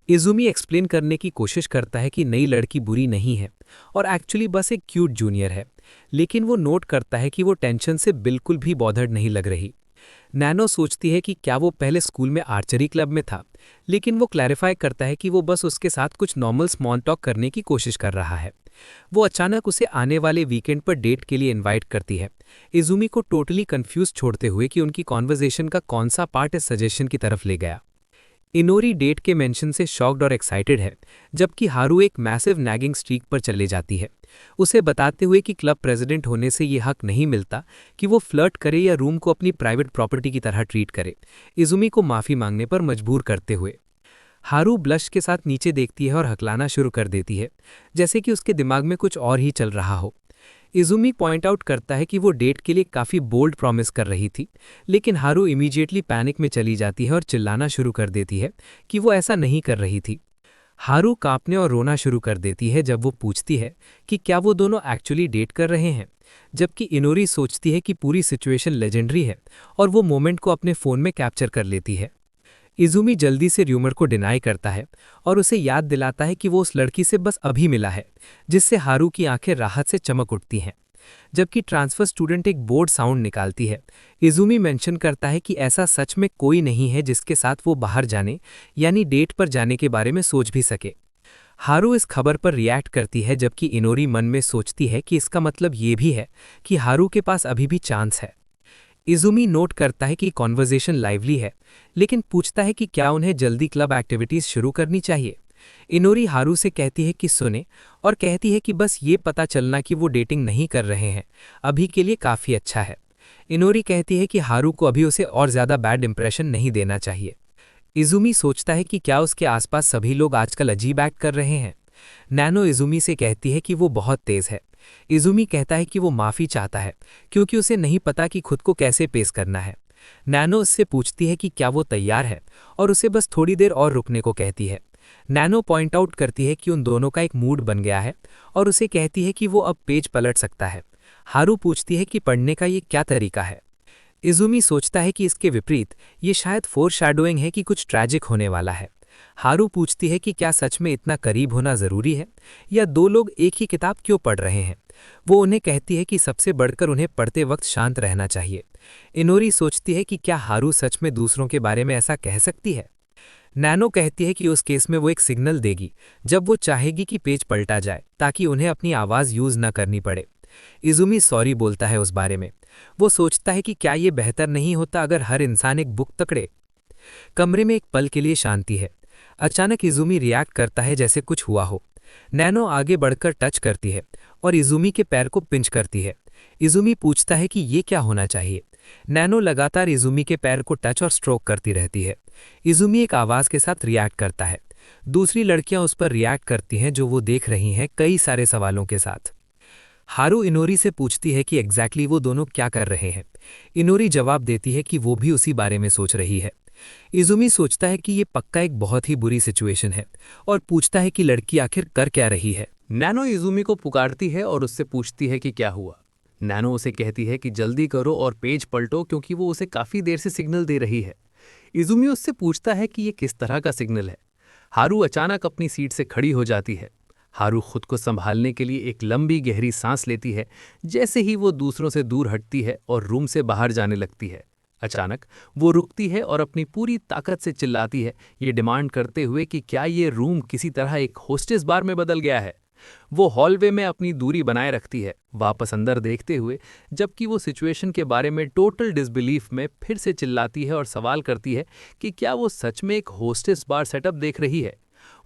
इज़ुमी एक्सप्लेन करने की कोशिश करता है कि नई लड़की बुरी नहीं है और एक्चुअली बस एक क्यूट जूनियर है, लेकिन वो नोट करता है कि वो टेंशन से बिल्कुल भी बॉदर्ड नहीं लग रही। नैनो सोचती है कि क्या वो पहले स्कूल में आर्चरी क्लब में था, लेकिन वो क्लैरिफाई करता है कि वो बस उसके साथ कुछ नॉर्मल स्मॉल टॉक करने की कोशिश कर रहा है। वो अचानक उसे आने वाले वीकेंड पर डेट के लिए इनवाइट करती है, इज़ुमी को टोटली कंफ्यूज छोड़ते हुए कि उनकी कॉन्वर्जेशन का कौन सा पार्ट इस सजेशन की तरफ ले गया। इनोरी डेट के मेंशन से शॉक्ड और एक्साइटेड है, जबकि हारू एक मैसिव नैगिंग स्ट्रीक पर चले जाती है, उसे बताते हुए कि क्लब प्रेसिडेंट होने से ये हक नहीं मिलता कि वो फ्लर्ट करे या रूम को अपनी प्राइवेट प्रॉपर्टी की तरह ट्रीट करे, इज़ुमी को माफ़ी मांगने पर मजबूर करते हुए। हारू ब्लश के साथ नीचे देखती है और हकलाना शुरू कर देती है, जैसे कि उसके दिमाग में कुछ और ही चल रहा हो। इज़ुमी पॉइंट आउट करता है कि वो डेट के लिए काफ़ी बोल्ड प्रॉमिस कर रही थी, लेकिन हारू इमीडिएटली पैनिक में चली जाती है और चिल्लाना शुरू कर देती है कि वो ऐसा नहीं कर रही थी। हारू कांपने और रोना शुरू कर देती है जब वो पूछती है कि क्या वो दोनों एक्चुअली डेट कर रहे हैं, जबकि इनोरी सोचती है कि पूरी सिचुएशन लेजेंडरी है और वो मोमेंट को अपने फ़ोन में कैप्चर कर लेती है। इज़ुमी जल्दी से र्यूमर को डिनाई करता है और उसे याद दिलाता है कि वो उस लड़की से बस अभी मिला है, जिससे हारू की आंखें राहत से चमक उठती हैं। जबकि ट्रांसफर स्टूडेंट एक बोर्ड साउंड निकालती है, इज़ुमी मेंशन करता है कि ऐसा सच में कोई नहीं है जिसके साथ वो बाहर जाने यानी डेट पर जाने के बारे में सोच भी सके। हारू इस खबर पर रिएक्ट करती है, जबकि इनोरी मन में सोचती है कि इसका मतलब ये भी है कि हारू के पास अभी भी चांस है। इजुमी नोट करता है कि कॉन्वर्जेशन लाइवली है, लेकिन पूछता है कि क्या उन्हें जल्दी क्लब एक्टिविटीज शुरू करनी चाहिए। इनोरी हारू से कहती है कि सुने और कहती है कि बस ये पता चलना कि वो डेटिंग नहीं कर रहे हैं अभी के लिए काफ़ी अच्छा है। इनोरी कहती है कि हारू को अभी उसे और ज़्यादा बैड इंप्रेशन नहीं देना चाहिए। इजुमी सोचता है कि क्या उसके आसपास सभी लोग आजकल अजीब एक्ट कर रहे हैं। नैनो इजुमी से कहती है कि वो बहुत तेज़ है। इजुमी कहता है कि वो माफ़ी चाहता है क्योंकि उसे नहीं पता कि खुद को कैसे पेश करना है। नैनो उससे पूछती है कि क्या वो तैयार है और उसे बस थोड़ी देर और रुकने को कहती है। नैनो पॉइंट आउट करती है कि उन दोनों का एक मूड बन गया है और उसे कहती है कि वो अब पेज पलट सकता है। हारू पूछती है कि पढ़ने का ये क्या तरीका है। इजुमी सोचता है कि इसके विपरीत ये शायद फोरशैडोइंग है कि कुछ ट्रैजिक होने वाला है। हारू पूछती है कि क्या सच में इतना करीब होना ज़रूरी है या दो लोग एक ही किताब क्यों पढ़ रहे हैं। वो उन्हें कहती है कि सबसे बढ़कर उन्हें पढ़ते वक्त शांत रहना चाहिए। इनोरी सोचती है कि क्या हारू सच में दूसरों के बारे में ऐसा कह सकती है। नैनो कहती है कि उस केस में वो एक सिग्नल देगी जब वो चाहेगी कि पेज पलटा जाए ताकि उन्हें अपनी आवाज़ यूज़ न करनी पड़े। इजुमी सॉरी बोलता है उस बारे में। वो सोचता है कि क्या ये बेहतर नहीं होता अगर हर इंसान एक बुक पकड़े। कमरे में एक पल के लिए शांति है। अचानक इजुमी रिएक्ट करता है जैसे कुछ हुआ हो। नैनो आगे बढ़कर टच करती है और इजुमी के पैर को पिंच करती है। इजुमी पूछता है कि ये क्या होना चाहिए। नैनो लगातार इजुमी के पैर को टच और स्ट्रोक करती रहती है। इजुमी एक आवाज़ के साथ रिएक्ट करता है। दूसरी लड़कियां उस पर रिएक्ट करती हैं जो वो देख रही हैं कई सारे सवालों के साथ। हारू इनोरी से पूछती है कि एग्जैक्टली वो दोनों क्या कर रहे हैं। इनोरी जवाब देती है कि वो भी उसी बारे में सोच रही है। इजुमी सोचता है कि ये पक्का एक बहुत ही बुरी सिचुएशन है और पूछता है कि लड़की आखिर कर क्या रही है। नैनो इजुमी को पुकारती है और उससे पूछती है कि क्या हुआ। नैनो उसे कहती है कि जल्दी करो और पेज पलटो क्योंकि वो उसे काफ़ी देर से सिग्नल दे रही है। इजुमी उससे पूछता है कि ये किस तरह का सिग्नल है। हारू अचानक अपनी सीट से खड़ी हो जाती है। हारू खुद को संभालने के लिए एक लंबी गहरी सांस लेती है जैसे ही वो दूसरों से दूर हटती है और रूम से बाहर जाने लगती है। अचानक वो रुकती है और अपनी पूरी ताकत से चिल्लाती है, ये डिमांड करते हुए कि क्या ये रूम किसी तरह एक होस्टेस बार में बदल गया है। वो हॉलवे में अपनी दूरी बनाए रखती है, वापस अंदर देखते हुए, जबकि वो सिचुएशन के बारे में टोटल डिसबिलीफ में फिर से चिल्लाती है और सवाल करती है कि क्या वो सच में एक होस्टेस बार सेटअप देख रही है।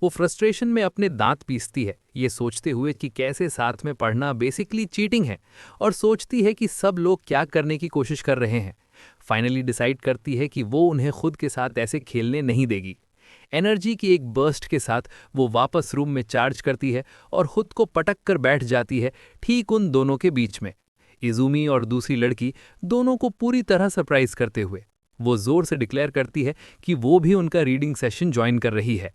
वो फ्रस्ट्रेशन में अपने दांत पीसती है, ये सोचते हुए कि कैसे साथ में पढ़ना बेसिकली चीटिंग है, और सोचती है कि सब लोग क्या करने की कोशिश कर रहे हैं। फाइनली डिसाइड करती है कि वो उन्हें खुद के साथ ऐसे खेलने नहीं देगी। एनर्जी की एक बर्स्ट के साथ वो वापस रूम में चार्ज करती है और खुद को पटक कर बैठ जाती है ठीक उन दोनों के बीच में, इजुमी और दूसरी लड़की दोनों को पूरी तरह सरप्राइज करते हुए। वो जोर से डिक्लेयर करती है कि वो भी उनका रीडिंग सेशन ज्वाइन कर रही है।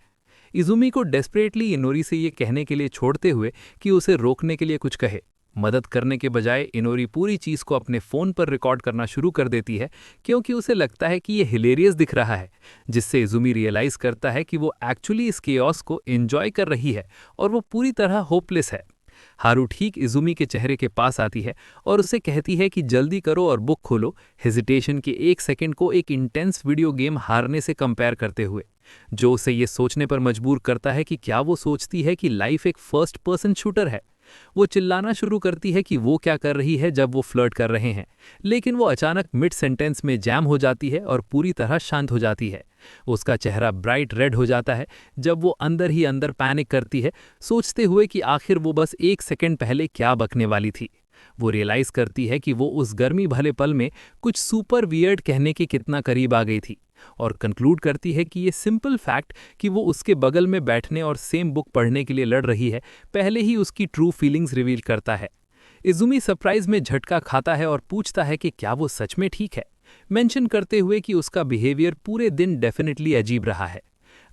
इजुमी को डेस्परेटली इनोरी से ये कहने के लिए छोड़ते हुए कि उसे रोकने के लिए कुछ कहे। मदद करने के बजाय इनोरी पूरी चीज़ को अपने फ़ोन पर रिकॉर्ड करना शुरू कर देती है क्योंकि उसे लगता है कि ये हिलेरियस दिख रहा है, जिससे इजुमी रियलाइज़ करता है कि वो एक्चुअली इस केओस को एंजॉय कर रही है और वो पूरी तरह होपलेस है। हारू ठीक इजुमी के चेहरे के पास आती है और उसे कहती है कि जल्दी करो और बुक खोलो, हेजिटेशन के 1 सेकंड को एक इंटेंस वीडियो गेम हारने से कंपेयर करते हुए, जो उसे ये सोचने पर मजबूर करता है कि क्या वो सोचती है कि लाइफ एक फर्स्ट पर्सन शूटर है। वो चिल्लाना शुरू करती है कि वो क्या कर रही है जब वो फ्लर्ट कर रहे हैं, लेकिन वो अचानक मिड सेंटेंस में जैम हो जाती है और पूरी तरह शांत हो जाती है। उसका चेहरा ब्राइट रेड हो जाता है जब वो अंदर ही अंदर पैनिक करती है, सोचते हुए कि आखिर वो बस 1 सेकंड पहले क्या बकने वाली थी। वो रियलाइज़ करती है कि वो उस गर्मी भले पल में कुछ सुपर वियर्ड कहने के कितना करीब आ गई थी, और कंक्लूड करती है कि ये सिंपल फैक्ट कि वो उसके बगल में बैठने और सेम बुक पढ़ने के लिए लड़ रही है पहले ही उसकी ट्रू फीलिंग्स रिवील करता है। इजुमी सरप्राइज में झटका खाता है और पूछता है कि क्या वो सच में ठीक है, मेंशन करते हुए कि उसका बिहेवियर पूरे दिन डेफिनेटली अजीब रहा है।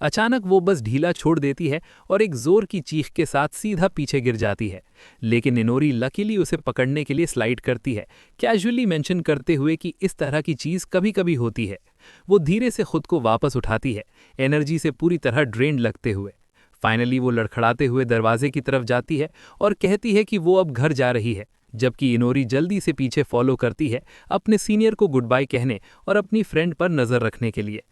अचानक वो बस ढीला छोड़ देती है और एक जोर की चीख के साथ सीधा पीछे गिर जाती है, लेकिन इनोरी लकीली उसे पकड़ने के लिए स्लाइड करती है, कैजुअली मेंशन करते हुए कि इस तरह की चीज़ कभी कभी होती है। वो धीरे से खुद को वापस उठाती है, एनर्जी से पूरी तरह ड्रेन्ड लगते हुए। फाइनली वो लड़खड़ाते हुए दरवाजे की तरफ जाती है और कहती है कि वो अब घर जा रही है, जबकि इनोरी जल्दी से पीछे फॉलो करती है अपने सीनियर को गुड बाय कहने और अपनी फ्रेंड पर नज़र रखने के लिए।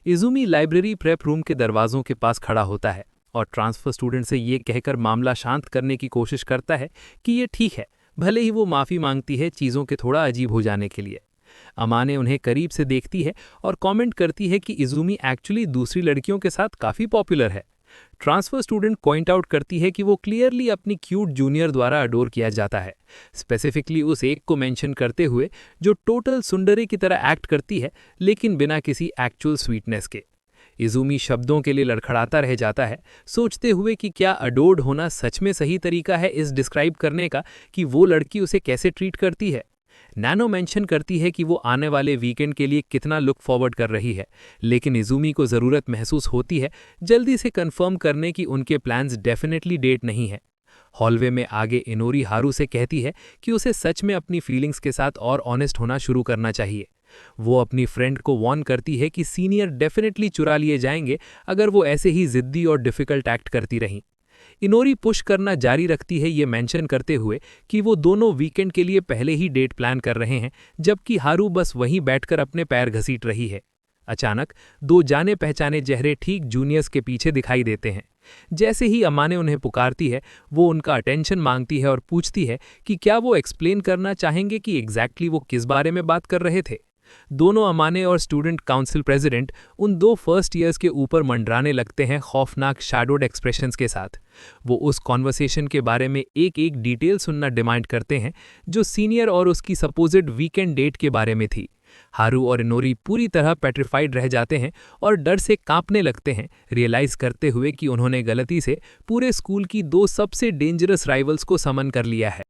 इजुमी लाइब्रेरी प्रेप रूम के दरवाजों के पास खड़ा होता है और ट्रांसफ़र स्टूडेंट से ये कहकर मामला शांत करने की कोशिश करता है कि ये ठीक है, भले ही वो माफ़ी मांगती है चीज़ों के थोड़ा अजीब हो जाने के लिए। अमाने उन्हें करीब से देखती है और कमेंट करती है कि इजुमी एक्चुअली दूसरी लड़कियों के साथ काफ़ी पॉपुलर है। ट्रांसफर स्टूडेंट पॉइंट आउट करती है कि वो क्लियरली अपनी क्यूट जूनियर द्वारा अडोर किया जाता है, स्पेसिफिकली उस एक को मेंशन करते हुए जो टोटल सुंदरी की तरह एक्ट करती है लेकिन बिना किसी एक्चुअल स्वीटनेस के। इजुमी शब्दों के लिए लड़खड़ाता रह जाता है, सोचते हुए कि क्या अडोर्ड होना सच में सही तरीका है इस डिस्क्राइब करने का कि वो लड़की उसे कैसे ट्रीट करती है। नैनो मेंशन करती है कि वो आने वाले वीकेंड के लिए कितना लुक फॉरवर्ड कर रही है, लेकिन इजुमी को ज़रूरत महसूस होती है जल्दी से कंफर्म करने की उनके प्लान्स डेफिनेटली डेट नहीं है। हॉलवे में आगे इनोरी हारू से कहती है कि उसे सच में अपनी फीलिंग्स के साथ और ऑनेस्ट होना शुरू करना चाहिए। वो अपनी फ्रेंड को वार्न करती है कि सीनियर डेफिनेटली चुरा लिए जाएंगे अगर वो ऐसे ही जिद्दी और डिफ़िकल्ट एक्ट करती रहीं। इनोरी पुश करना जारी रखती है, ये मेंशन करते हुए कि वो दोनों वीकेंड के लिए पहले ही डेट प्लान कर रहे हैं, जबकि हारू बस वहीं बैठकर अपने पैर घसीट रही है। अचानक दो जाने पहचाने चेहरे ठीक जूनियर्स के पीछे दिखाई देते हैं। जैसे ही अमाने उन्हें पुकारती है, वो उनका अटेंशन मांगती है और पूछती है कि क्या वो एक्सप्लेन करना चाहेंगे कि एग्जैक्टली वो किस बारे में बात कर रहे थे। दोनों अमाने और स्टूडेंट काउंसिल प्रेसिडेंट उन दो फर्स्ट ईयर्स के ऊपर मंडराने लगते हैं खौफनाक शैडोड एक्सप्रेशंस के साथ। वो उस कॉन्वर्सेशन के बारे में एक एक डिटेल सुनना डिमांड करते हैं जो सीनियर और उसकी सपोजिड वीकेंड डेट के बारे में थी। हारू और इनोरी पूरी तरह पेट्रिफाइड रह जाते हैं और डर से कांपने लगते हैं, रियलाइज करते हुए कि उन्होंने गलती से पूरे स्कूल की दो सबसे डेंजरस राइवल्स को समन कर लिया है।